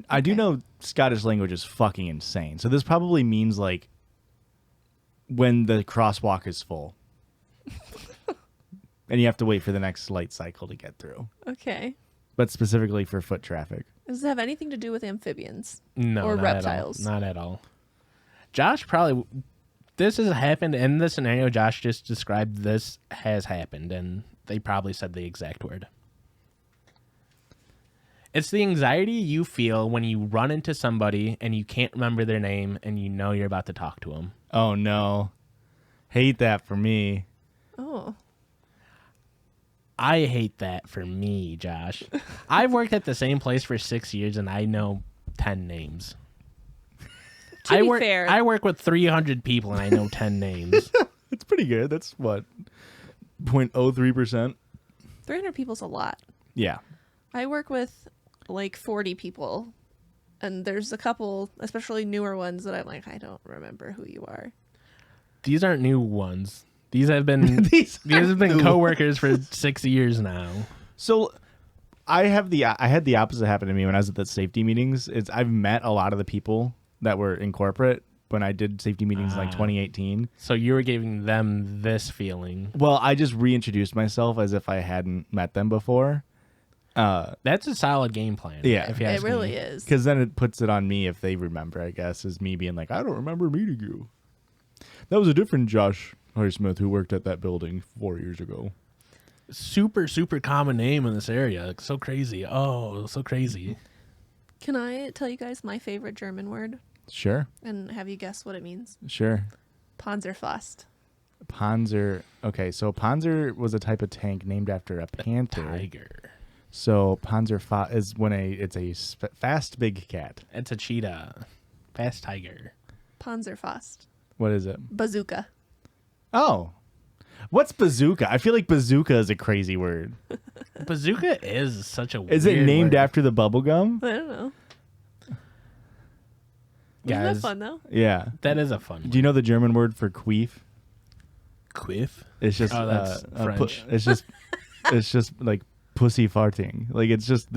S1: I do know Scottish language is fucking insane. So this probably means like when the crosswalk is full. And you have to wait for the next light cycle to get through.
S3: Okay.
S1: But specifically for foot traffic.
S3: Does it have anything to do with amphibians?
S2: No,
S3: Or
S2: not
S3: reptiles.
S2: At all. Not at all. Josh probably... This has happened in the scenario Josh just described. This has happened, and they probably said the exact word. It's the anxiety you feel when you run into somebody and you can't remember their name and you know you're about to talk to them.
S1: Oh no. Hate that for me.
S3: Oh.
S2: I hate that for me, Josh. I've worked at the same place for 6 years and I know 10 names.
S3: To be fair.
S2: I work with 300 people and I know 10 names.
S1: It's pretty good. That's what? 0.03%?
S3: 300 people's a lot.
S1: Yeah.
S3: I work with like 40 people, and there's a couple, especially newer ones, that I'm like, I don't remember who you are.
S2: These aren't new ones. These have been
S1: These
S2: have been
S1: new
S2: coworkers for 6 years now.
S1: So I had the opposite happen to me when I was at the safety meetings. I've met a lot of the people that were in corporate when I did safety meetings in like 2018.
S2: So you were giving them this feeling.
S1: Well, I just reintroduced myself as if I hadn't met them before.
S2: That's a solid game plan.
S1: Yeah.
S2: if you
S3: It
S2: ask
S3: really
S2: me.
S3: is.
S1: Because then it puts it on me if they remember, I guess, as me being like, I don't remember meeting you. That was a different Josh Highsmith who worked at that building 4 years ago.
S2: Super, super common name in this area. So crazy. Oh, so crazy.
S3: Can I tell you guys my favorite German word
S1: Sure.
S3: and have you guess what it means?
S1: Sure.
S3: Panzerfaust.
S1: Panzer. Okay, so Panzer was a type of tank named after a panther.
S2: Tiger.
S1: So Panzer is when it's a fast big cat.
S2: It's a cheetah. Fast tiger.
S3: Panzerfaust.
S1: What is it?
S3: Bazooka.
S1: Oh. What's bazooka? I feel like bazooka is a crazy word.
S2: Bazooka is such a
S1: Is it
S2: weird
S1: named
S2: word.
S1: after the bubble gum?
S3: I don't know.
S2: Guys,
S3: Isn't that fun though?
S1: Yeah.
S2: that is a fun
S1: Do you know the German word for queef?
S2: Quiff?
S1: It's just
S2: Oh, that's French.
S1: it's just like pussy farting. Like it's just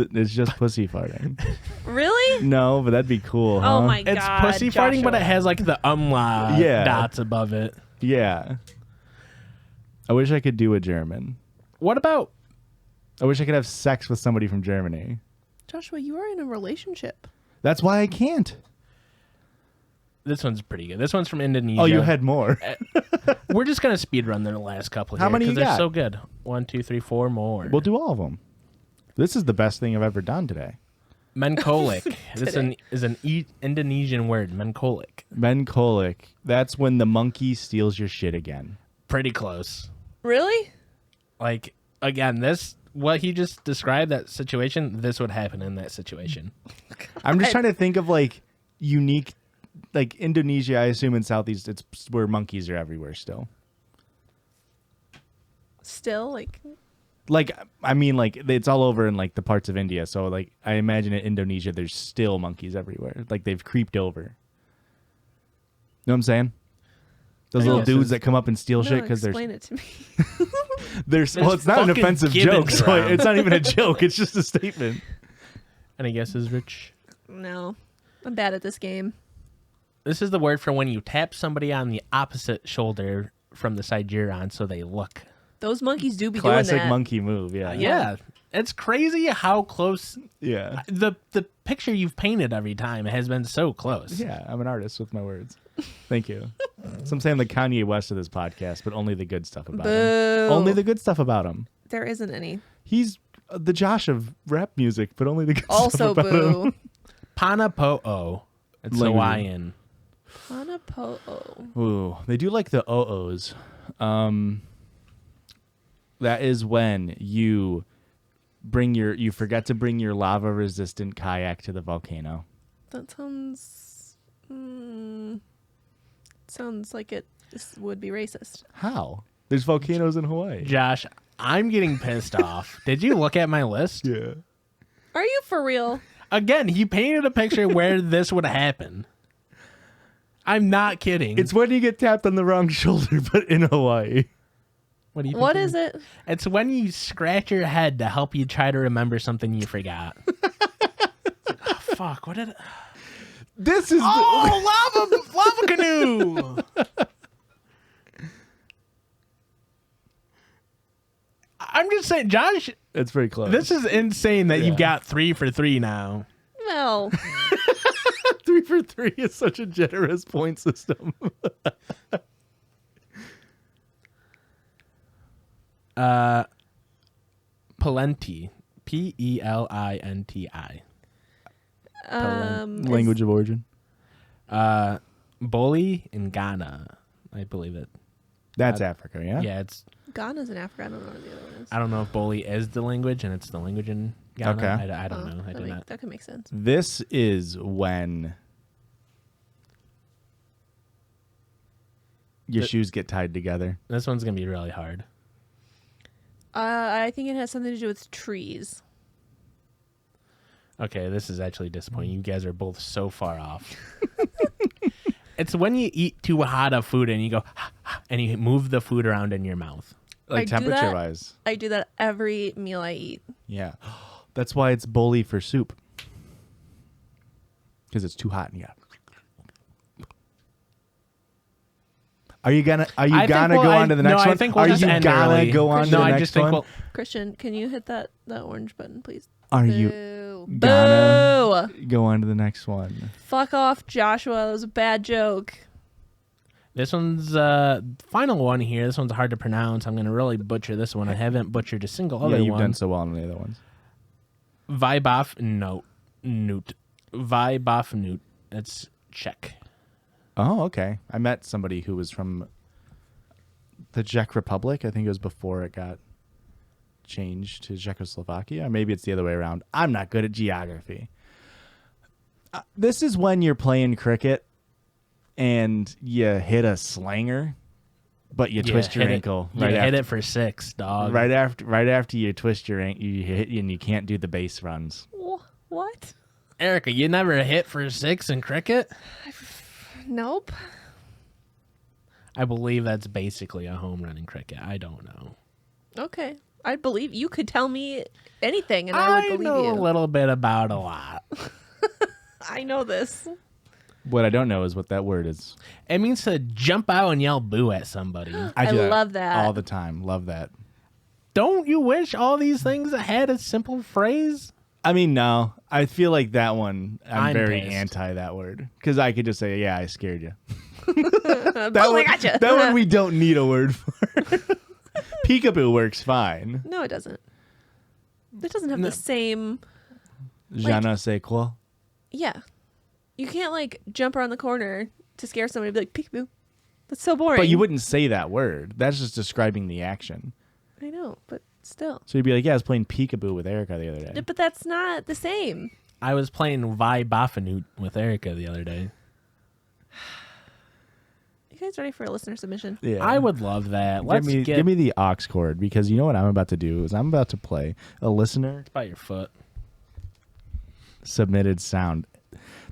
S1: pussy farting.
S3: Really?
S1: No, but that'd be cool, huh?
S3: Oh my
S2: It's
S3: god.
S2: pussy farting, but it has like the umlaut
S1: Yeah.
S2: dots above it.
S1: Yeah. I wish I could do a German.
S2: What about
S1: I wish I could have sex with somebody from Germany.
S3: Joshua, you are in a relationship.
S1: That's why I can't.
S2: this one's pretty good. This one's from Indonesia.
S1: Oh, you had more.
S2: We're just gonna speed run the last couple.
S1: How
S2: here,
S1: many
S2: 'cause
S1: you
S2: they're
S1: got?
S2: so good. 1, 2, 3, 4 more.
S1: We'll do all of them. This is the best thing I've ever done today.
S2: Menkolik. This is an Indonesian word. Menkolik.
S1: Menkolik. That's when the monkey steals your shit again.
S2: Pretty close.
S3: Really?
S2: Like again, what he just described, that situation, this would happen in that situation.
S1: I'm just trying to think of like unique, like Indonesia. I assume in Southeast, it's where monkeys are everywhere still.
S3: Still,
S1: Like I mean, like it's all over in like the parts of India. So like I imagine in Indonesia, there's still monkeys everywhere. Like they've creeped over. Know what I'm saying? Those
S2: I
S1: little
S2: guess
S1: dudes
S2: it's-
S1: that come up and steal
S3: no,
S1: shit because
S3: explain it to me.
S1: well, it's not an
S2: fucking
S1: offensive
S2: gibbons
S1: joke. So
S2: around.
S1: it's not even a joke. It's just a statement.
S2: Any guesses, Rich?
S3: No, I'm bad at this game.
S2: This is the word for when you tap somebody on the opposite shoulder from the side you're on, so they look.
S3: Those monkeys do be
S1: Classic
S3: doing that.
S1: monkey move. Yeah.
S2: Yeah, it's crazy how close
S1: Yeah.
S2: the picture you've painted every time has been so close.
S1: Yeah, I'm an artist with my words. Thank you. So I'm saying the Kanye West of this podcast, but only the good stuff about him.
S3: Boo.
S1: Only the good stuff about him.
S3: There isn't any.
S1: He's the Josh of rap music, but only the good
S3: Also,
S1: stuff about him.
S3: boo.
S2: Panapo'o. It's
S1: Language.
S2: Hawaiian.
S3: Panapo'o.
S1: Ooh, they do like the oh-ohs. That is when you forget to bring your lava-resistant kayak to the volcano.
S3: That sounds. Sounds like it would be racist.
S1: How? There's volcanoes in Hawaii.
S2: Josh, I'm getting pissed off. Did you look at my list?
S1: Yeah.
S3: Are you for real?
S2: Again, he painted a picture where this would happen. I'm not kidding.
S1: It's when you get tapped on the wrong shoulder, but in Hawaii.
S2: What do you think
S3: What
S2: it
S3: is it?
S2: It's when you scratch your head to help you try to remember something you forgot. Oh, fuck, what did it...
S1: This is
S2: lava canoe. I'm just saying, Josh,
S1: It's very close.
S2: this is insane that you've got 3 for 3 now.
S3: Well,
S1: 3 for 3 is such a generous point system.
S2: Palenti. Pelinti.
S1: Language of origin.
S2: Boli in Ghana, I believe it.
S1: That's Africa, yeah?
S2: Yeah, it's.
S3: Ghana's in Africa. I don't know what the other one is.
S2: I don't know if Boli is the language, and it's the language in Ghana.
S1: Okay.
S2: I don't know. I do not.
S3: That could make sense.
S1: This is when your shoes get tied together.
S2: This one's gonna be really hard.
S3: I think it has something to do with trees.
S2: Okay, this is actually disappointing. You guys are both so far off. It's when you eat too hot of food and you go and you move the food around in your mouth.
S1: Like
S3: I do
S1: temperature
S3: that.
S1: wise.
S3: I do that every meal I eat.
S1: Yeah. That's why it's bully for soup. Because it's too hot and Are you gonna
S2: I think
S1: go on to the next
S2: no,
S1: one?
S2: I think we'll
S1: Are
S2: just
S1: you
S2: end
S1: gonna
S2: early.
S1: go on to
S2: No,
S1: the
S2: I
S1: next
S2: just think
S1: one?
S2: we'll.
S3: Christian, can you hit that orange button, please?
S1: Are you
S3: Boo.
S1: gonna
S3: Boo!
S1: go on to the next one?
S3: Fuck off, Joshua. That was a bad joke.
S2: This one's final one here. This one's hard to pronounce. I'm gonna really butcher this one. I haven't butchered a single
S1: Yeah,
S2: other
S1: you've
S2: one.
S1: done so well on the other ones.
S2: Vibofnut. Vibofnut. It's Czech.
S1: Oh, okay. I met somebody who was from the Czech Republic. I think it was before it got changed to Czechoslovakia. Or maybe it's the other way around. I'm not good at geography. This is when you're playing cricket and you hit a slanger, but you twist your ankle
S2: Hit it for 6, dog.
S1: right after you twist your ankle, you hit and you can't do the base runs.
S3: What?
S2: Erika, you never hit for 6 in cricket?
S3: Nope.
S2: I believe that's basically a home run in cricket. I don't know.
S3: Okay. I believe you could tell me anything and I would believe
S2: know
S3: you.
S2: a little bit about a lot.
S3: I know this.
S1: What I don't know is what that word is.
S2: It means to jump out and yell boo at somebody.
S3: I
S1: do
S3: love that.
S1: all the time. Love that.
S2: Don't you wish all these things had a simple phrase?
S1: I mean, no. I feel like that one, I'm very
S2: pissed.
S1: anti that word. Because I could just say, yeah, I scared you.
S3: Boom, I gotcha.
S1: That one we don't need a word for. Peekaboo works fine.
S3: No, it doesn't. It doesn't have the same...
S1: Je ne sais quoi.
S3: Yeah. You can't, like, jump around the corner to scare somebody and be like, peekaboo. That's so boring.
S1: But you wouldn't say that word. That's just describing the action.
S3: I know, but still.
S1: So you'd be like, yeah, I was playing peekaboo with Erika the other day.
S3: But that's not the same.
S2: I was playing Vi Bafanoot with Erika the other day.
S3: You guys ready for a listener submission?
S1: Yeah.
S2: I would love that. Let's
S1: give me the aux cord, because you know what I'm about to do is I'm about to play a listener
S2: by your foot.
S1: submitted sound.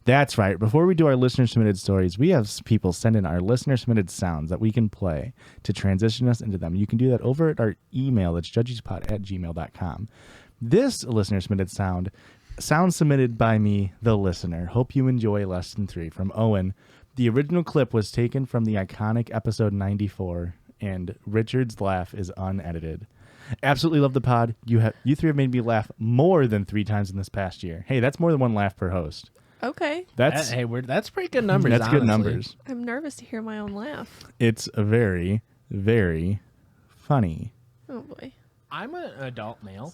S1: That's right. Before we do our listener submitted stories, we have people send in our listener submitted sounds that we can play to transition us into them. You can do that over at our email. It's judgiespod@gmail.com. This listener submitted sound submitted by me, the listener. Hope you enjoy Lesson 3 from Owen. The original clip was taken from the iconic episode 94, and Richard's laugh is unedited. Absolutely love the pod. You three have made me laugh more than 3 times in this past year. Hey, that's more than 1 laugh per host.
S3: Okay.
S1: That's
S2: That's pretty good numbers.
S1: That's good
S2: honestly.
S1: numbers.
S3: I'm nervous to hear my own laugh.
S1: It's very, very funny.
S3: Oh, boy.
S2: I'm an adult male.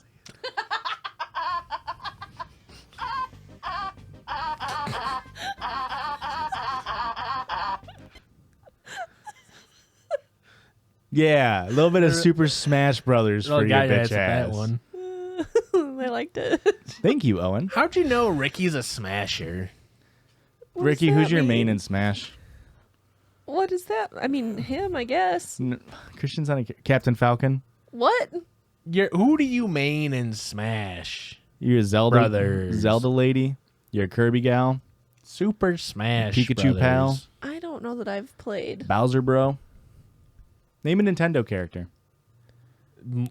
S1: Yeah, a little bit of Super Smash Brothers for your bitch
S2: that
S1: ass.
S2: one.
S3: I liked it.
S1: Thank you, Owen.
S2: How'd you know Ricky's a smasher?
S3: What
S1: Ricky,
S3: does
S1: who's
S3: that
S1: your main
S3: mean?
S1: in Smash?
S3: What is that? I mean, him, I guess.
S1: Christian's on Captain Falcon.
S3: What?
S2: Who do you main in Smash?
S1: You're a Zelda
S2: Brothers.
S1: Zelda lady. You're a Kirby gal.
S2: Super Smash
S1: Pikachu
S2: Brothers.
S1: pal.
S3: I don't know that I've played.
S1: Bowser bro. Name a Nintendo character.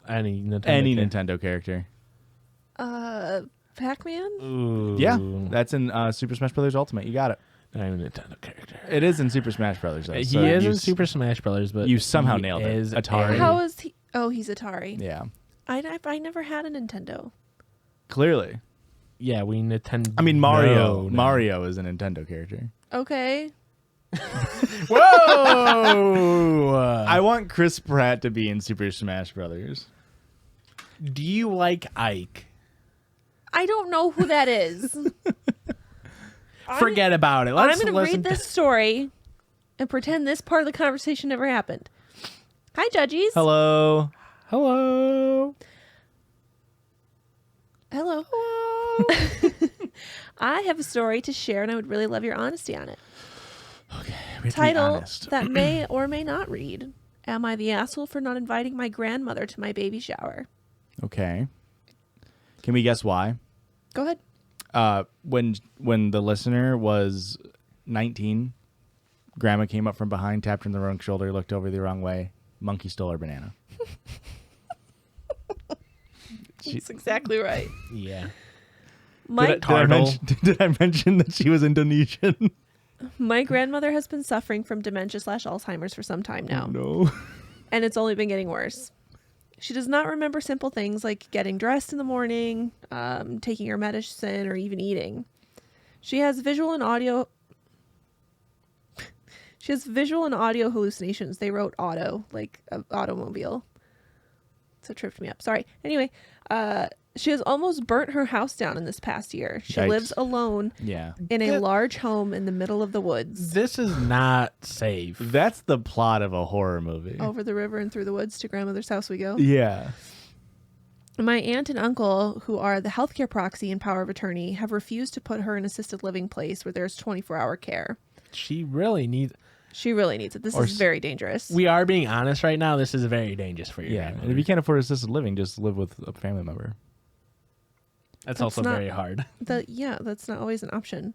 S2: Any Nintendo.
S1: Any
S2: character.
S1: Nintendo character.
S3: Pac-Man?
S2: Ooh.
S1: Yeah, that's in Super Smash Brothers Ultimate. You got it.
S2: Not even a Nintendo character.
S1: It is in Super Smash Brothers. Though,
S2: He
S1: so
S2: is
S1: you
S2: in Super Smash Brothers, but
S1: you somehow
S2: he
S1: nailed it.
S2: is
S1: Atari.
S3: How is he? Oh, he's Atari.
S1: Yeah,
S3: I never had a Nintendo.
S1: clearly.
S2: Yeah, we Nintendo.
S1: I mean, Mario.
S2: No.
S1: Mario is a Nintendo character.
S3: Okay.
S2: Whoa!
S1: I want Chris Pratt to be in Super Smash Brothers.
S2: Do you like Ike?
S3: I don't know who that is.
S2: Forget about it.
S3: I'm
S2: Let's
S3: going to
S2: listen
S3: read this story and pretend this part of the conversation never happened. Hi, Judgies.
S1: Hello.
S2: Hello.
S3: Hello. I have a story to share, and I would really love your honesty on it.
S1: We have to be
S3: Title
S1: honest.
S3: that may or may not read, Am I the asshole for not inviting my grandmother to my baby shower?
S1: Okay. Can we guess why?
S3: Go ahead.
S1: When the listener was 19, Grandma came up from behind, tapped her on the wrong shoulder, looked over the wrong way. Monkey stole her banana.
S3: That's exactly right.
S2: Yeah.
S3: My
S1: Did I mention that she was Indonesian?
S3: my grandmother has been suffering from dementia/Alzheimer's for some time now,
S1: No.
S3: and it's only been getting worse. She does not remember simple things like getting dressed in the morning, taking her medicine, or even eating. She has visual and audio hallucinations. They wrote auto, like an automobile. So it tripped me up. Sorry. Anyway, she has almost burnt her house down in this past year. She
S1: Yikes.
S3: lives alone
S1: Yeah.
S3: in a
S2: That-
S3: large home in the middle of the woods,
S2: This is not safe.
S1: That's the plot of a horror movie.
S3: over the river and through the woods to grandmother's house we go.
S1: Yeah.
S3: My aunt and uncle, who are the healthcare proxy and power of attorney, have refused to put her in assisted living place where there's 24-hour care.
S2: she really needs.
S3: She really needs it. This is very dangerous.
S2: We are being honest right now. This is very dangerous for your
S1: Yeah,
S2: grandmother.
S1: and if you can't afford assisted living, just live with a family member.
S2: That's also very hard.
S3: That's not always an option.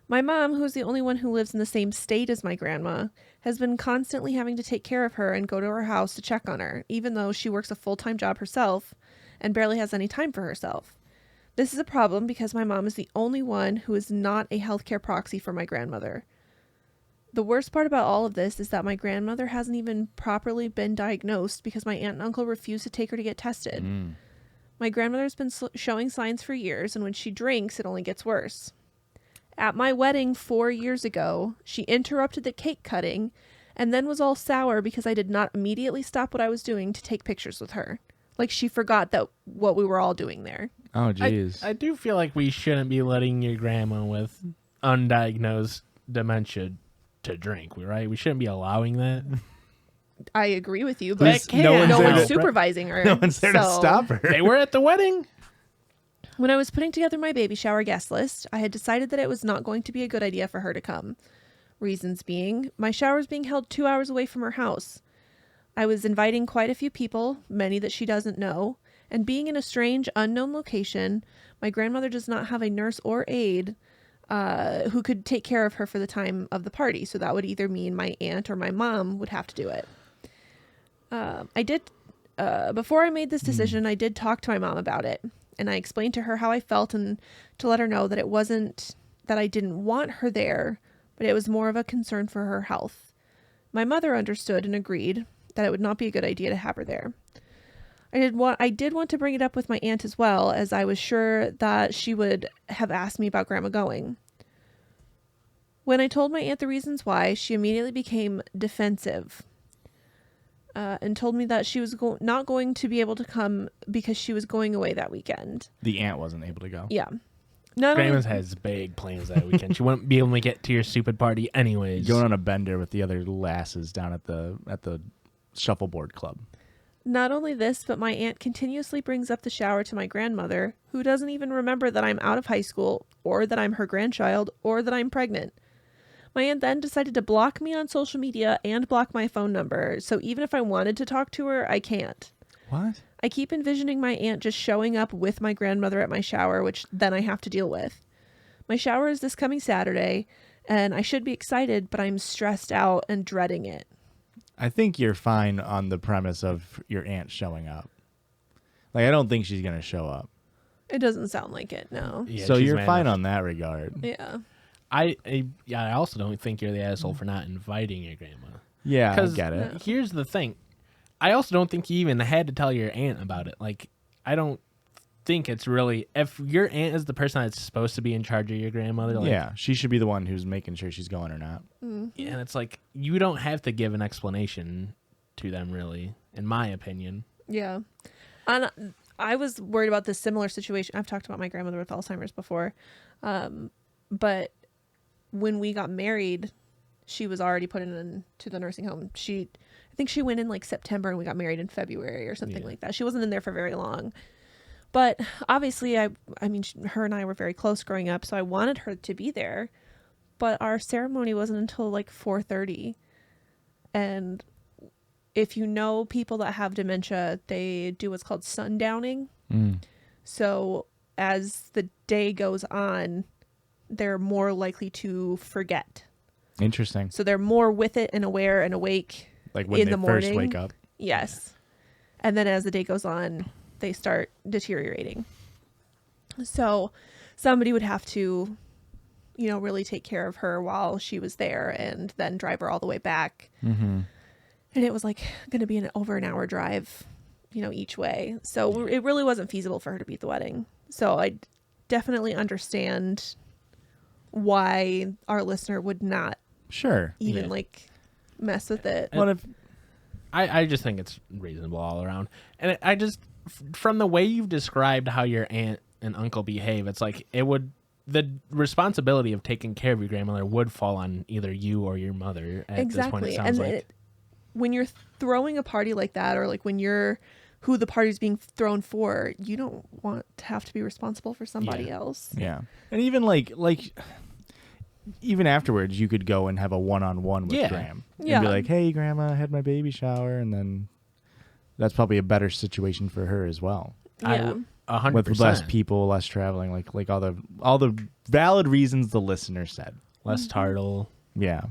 S3: My mom, who's the only one who lives in the same state as my grandma, has been constantly having to take care of her and go to her house to check on her, even though she works a full-time job herself and barely has any time for herself. This is a problem because my mom is the only one who is not a healthcare proxy for my grandmother. The worst part about all of this is that my grandmother hasn't even properly been diagnosed because my aunt and uncle refuse to take her to get tested. My grandmother's been showing signs for years, and when she drinks, it only gets worse. At my wedding 4 years ago, she interrupted the cake cutting and then was all sour because I did not immediately stop what I was doing to take pictures with her. Like she forgot that what we were all doing there.
S1: Oh, jeez.
S2: I do feel like we shouldn't be letting your grandma with undiagnosed dementia to drink, right? We shouldn't be allowing that.
S3: I agree with you, but
S2: no
S3: one's supervising her.
S1: No one's there to stop her.
S2: They were at the wedding.
S3: When I was putting together my baby shower guest list, I had decided that it was not going to be a good idea for her to come. Reasons being, my shower is being held 2 hours away from her house. I was inviting quite a few people, many that she doesn't know, and being in a strange, unknown location, my grandmother does not have a nurse or aide who could take care of her for the time of the party. So that would either mean my aunt or my mom would have to do it. Before I made this decision, I did talk to my mom about it. And I explained to her how I felt and to let her know that it wasn't that I didn't want her there, but it was more of a concern for her health. My mother understood and agreed that it would not be a good idea to have her there. I did want to bring it up with my aunt as well, as I was sure that she would have asked me about Grandma going. When I told my aunt the reasons why, she immediately became defensive. And told me that she was not going to be able to come because she was going away that weekend.
S1: The aunt wasn't able to go.
S3: Yeah.
S2: Grandma's has big plans that weekend. She wouldn't be able to get to your stupid party anyways.
S1: Going on a bender with the other lasses down at the shuffleboard club.
S3: Not only this, but my aunt continuously brings up the shower to my grandmother, who doesn't even remember that I'm out of high school, or that I'm her grandchild, or that I'm pregnant. My aunt then decided to block me on social media and block my phone number, so even if I wanted to talk to her, I can't.
S1: What?
S3: I keep envisioning my aunt just showing up with my grandmother at my shower, which then I have to deal with. My shower is this coming Saturday, and I should be excited, but I'm stressed out and dreading it.
S1: I think you're fine on the premise of your aunt showing up. Like, I don't think she's going to show up.
S3: It doesn't sound like it, no.
S2: Yeah,
S1: so
S2: she's
S1: you're
S2: mad
S1: fine
S2: enough.
S1: on that regard.
S3: Yeah.
S2: I also don't think you're the asshole for not inviting your grandma.
S1: Yeah, I get it.
S2: Here's the thing. I also don't think you even had to tell your aunt about it. Like, I don't think it's really... If your aunt is the person that's supposed to be in charge of your grandmother... Like,
S1: yeah, she should be the one who's making sure she's going or not.
S3: Mm-hmm.
S2: And it's like, you don't have to give an explanation to them, really, in my opinion.
S3: Yeah. And I was worried about this similar situation. I've talked about my grandmother with Alzheimer's before. But when we got married, she was already put into the nursing home. I think she went in like September and we got married in February or something like that. She wasn't in there for very long. But obviously, I mean, her and I were very close growing up, so I wanted her to be there. But our ceremony wasn't until like 4:30. And if you know people that have dementia, they do what's called sundowning. So as the day goes on, they're more likely to forget.
S1: Interesting.
S3: So they're more with it and aware and awake
S1: Like when
S3: in
S1: they
S3: the morning.
S1: first wake up.
S3: Yes. And then as the day goes on, they start deteriorating. So somebody would have to, really take care of her while she was there and then drive her all the way back.
S1: Mm-hmm.
S3: And it was like going to be over an hour drive, each way. So it really wasn't feasible for her to be at the wedding. So I definitely understand why our listener would not even mess with it.
S1: What if
S2: I just think it's reasonable all around. And I just, from the way you've described how your aunt and uncle behave, it's like the responsibility of taking care of your grandmother would fall on either you or your mother at this point, it sounds like.
S3: When you're throwing a party like that, or like when you're who the party's being thrown for, you don't want to have to be responsible for somebody else.
S1: Yeah. And even like even afterwards, you could go and have a one-on-one with
S2: Yeah.
S1: Graham.
S3: Yeah.
S1: And be like, hey, Grandma, I had my baby shower. And then that's probably a better situation for her as well.
S3: Yeah.
S2: 100%.
S1: With less people, less traveling, like all the valid reasons the listener said.
S2: Less turtle.
S1: Yeah.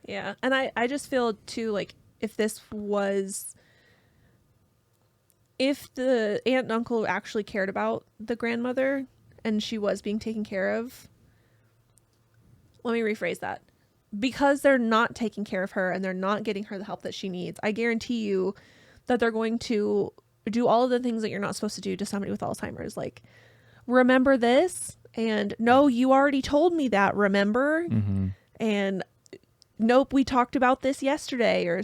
S3: Yeah. And I just feel too like if the aunt and uncle actually cared about the grandmother and she was being taken care of, let me rephrase that. Because they're not taking care of her and they're not getting her the help that she needs, I guarantee you that they're going to do all of the things that you're not supposed to do to somebody with Alzheimer's. Like, remember this? And no, you already told me that, remember?
S1: Mm-hmm.
S3: And nope, we talked about this yesterday, or,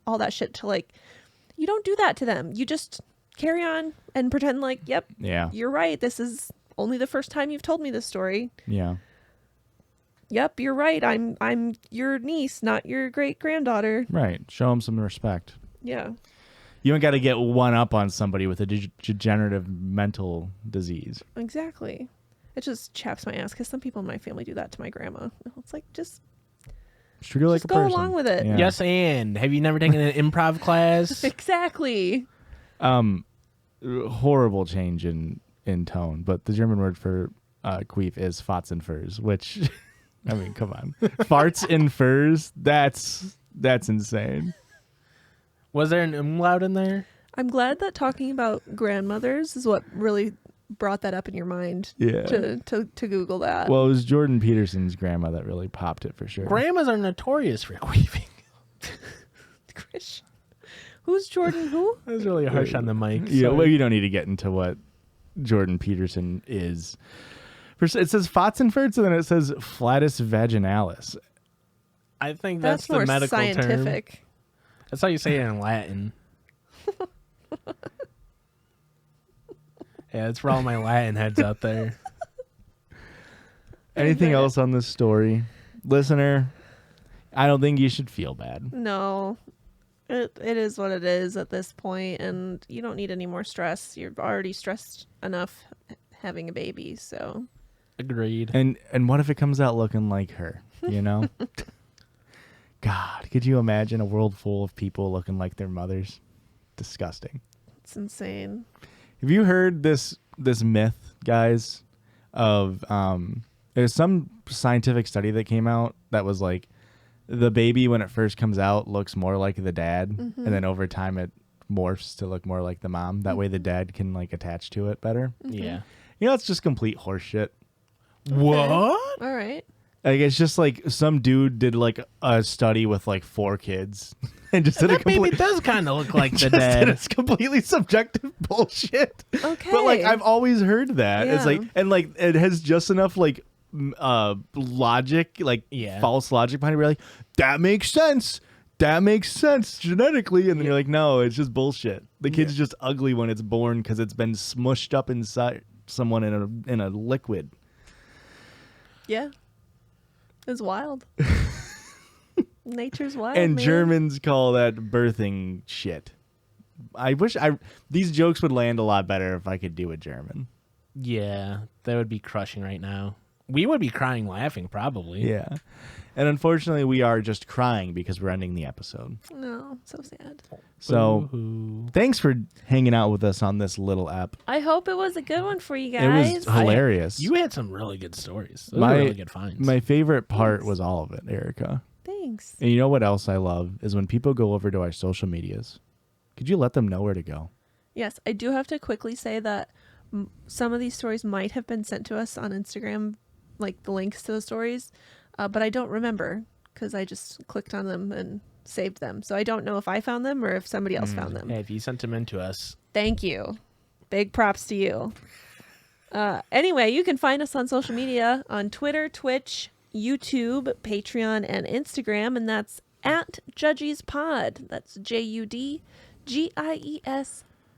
S3: all that shit to like, you don't do that to them. You just carry on and pretend like, yep,
S1: Yeah.
S3: you're right. This is only the first time you've told me this story.
S1: Yeah.
S3: Yep, you're right. I'm your niece, not your great granddaughter.
S1: Right. Show them some respect.
S3: Yeah.
S1: You don't got to get one up on somebody with a degenerative mental disease.
S3: Exactly. It just chaps my ass because some people in my family do that to my grandma. It's like, just
S1: Treat her like
S3: Just
S1: a
S3: go
S1: person.
S3: along with it.
S1: Yeah.
S2: Yes, and have you never taken an improv class?
S3: exactly.
S1: Horrible change in tone, but the German word for queef is Fotzenfurs, which, I mean, come on. Farts and furs, that's insane.
S2: Was there an umlaut in there?
S3: I'm glad that talking about grandmothers is what really brought that up in your mind.
S1: Yeah.
S3: To Google that.
S1: Well, it was Jordan Peterson's grandma that really popped it for sure.
S2: Grandmas are notorious for queefing.
S3: Christian. Who's Jordan? Who?
S2: That was really harsh on the mic.
S1: Yeah,
S2: sorry.
S1: well, you don't need to get into what Jordan Peterson is. First, it says Fotzenfurz, and then it says flatus vaginalis.
S2: I think
S3: That's
S2: the
S3: more
S2: medical term.
S3: scientific.
S2: That's how you say it in Latin. Yeah, it's for all my Latin heads out there.
S1: Anything else on this story? Listener, I don't think you should feel bad.
S3: No. It is what it is at this point, and you don't need any more stress. You're already stressed enough having a baby, so.
S2: Agreed.
S1: And what if it comes out looking like her, you know? God, could you imagine a world full of people looking like their mothers? Disgusting.
S3: It's insane.
S1: Have you heard this myth, guys, of there's some scientific study that came out that was like the baby when it first comes out looks more like the dad,
S3: Mm-hmm.
S1: and then over time it morphs to look more like the mom. That way the dad can like attach to it better.
S2: Yeah.
S1: You know, it's just complete horseshit.
S2: What?
S3: All right.
S1: Like it's just like some dude did like a study with like 4 kids and just did a
S2: That baby
S1: complete.
S2: does kind of look like the
S1: just did
S2: dad.
S1: it's completely subjective bullshit.
S3: Okay.
S1: But like I've always heard that. It's like
S3: Yeah.
S1: and like it has just enough like logic, like
S2: Yeah.
S1: false logic behind it. We're like, that makes sense. That makes sense genetically, and then you're like, no, it's just bullshit. The kid's just ugly when it's born because it's been smushed up inside someone in a liquid.
S3: Yeah. It's wild. Nature's wild.
S1: And
S3: man.
S1: Germans call that birthing shit. I wish these jokes would land a lot better if I could do a German.
S2: Yeah, that would be crushing right now. We would be crying laughing, probably.
S1: Yeah. And unfortunately, we are just crying because we're ending the episode.
S3: No, so sad.
S1: So
S2: Boo-hoo.
S1: thanks for hanging out with us on this little app.
S3: I hope it was a good one for you
S1: It
S3: guys.
S1: was hilarious.
S2: You had some really good stories. Those were really good finds.
S1: My favorite part
S3: Thanks.
S1: was all of it, Erika.
S3: Thanks.
S1: And you know what else I love is when people go over to our social medias. Could you let them know where to go?
S3: Yes, I do have to quickly say that some of these stories might have been sent to us on Instagram, like the links to the stories, but I don't remember because I just clicked on them and saved them. So I don't know if I found them or if somebody else found them.
S2: Hey, if you sent them in to us,
S3: Thank you. Big props to you. Anyway, you can find us on social media on Twitter, Twitch, YouTube, Patreon, and Instagram, and that's at Judgies Pod. That's JUDGIES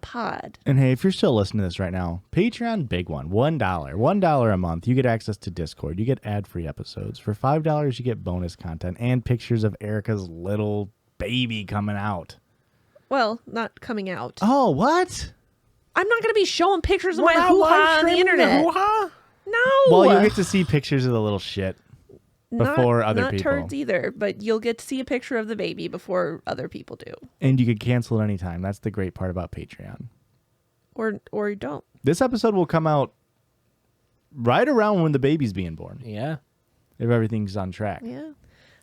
S3: Pod.
S1: And hey, if you're still listening to this right now, Patreon, big one, $1. $1 a month. You get access to Discord. You get ad-free episodes. For $5, you get bonus content and pictures of Erika's little baby coming out.
S3: Well, not coming out.
S1: Oh, what?
S3: I'm not going to be showing pictures of
S2: We're
S3: my
S2: not
S3: hoo-ha
S2: live
S3: on the
S2: streaming
S3: internet.
S2: hoo-ha?
S3: No.
S1: Well, you'll get to see pictures of the little shit before other people.
S3: Not turds either, but you'll get to see a picture of the baby before other people do.
S1: And you could cancel at any time. That's the great part about Patreon.
S3: Or you don't.
S1: This episode will come out right around when the baby's being born,
S2: Yeah.
S1: if everything's on track.
S3: Yeah.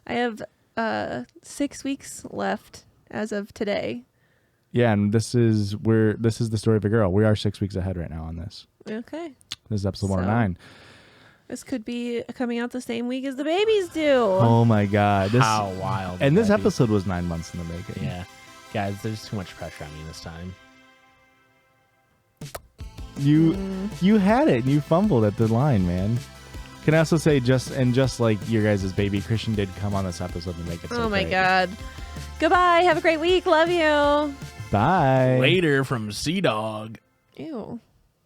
S3: I have 6 weeks left as of today.
S1: Yeah, and this is the story of a girl. We are 6 weeks ahead right now on this.
S3: Okay.
S1: This is episode
S3: So-
S1: 109.
S3: This could be coming out the same week as the babies do.
S1: Oh my god.
S2: How wild.
S1: And
S2: would
S1: this
S2: that be?
S1: episode was 9 months in the making.
S2: Yeah. Guys, there's too much pressure on me this time.
S1: You had it and you fumbled at the line, man. Can I also say just like your guys' baby, Christian did come on this episode to make it so
S3: Oh my
S1: great.
S3: God. Goodbye. Have a great week. Love you.
S1: Bye.
S2: Later from Sea Dog.
S3: Ew.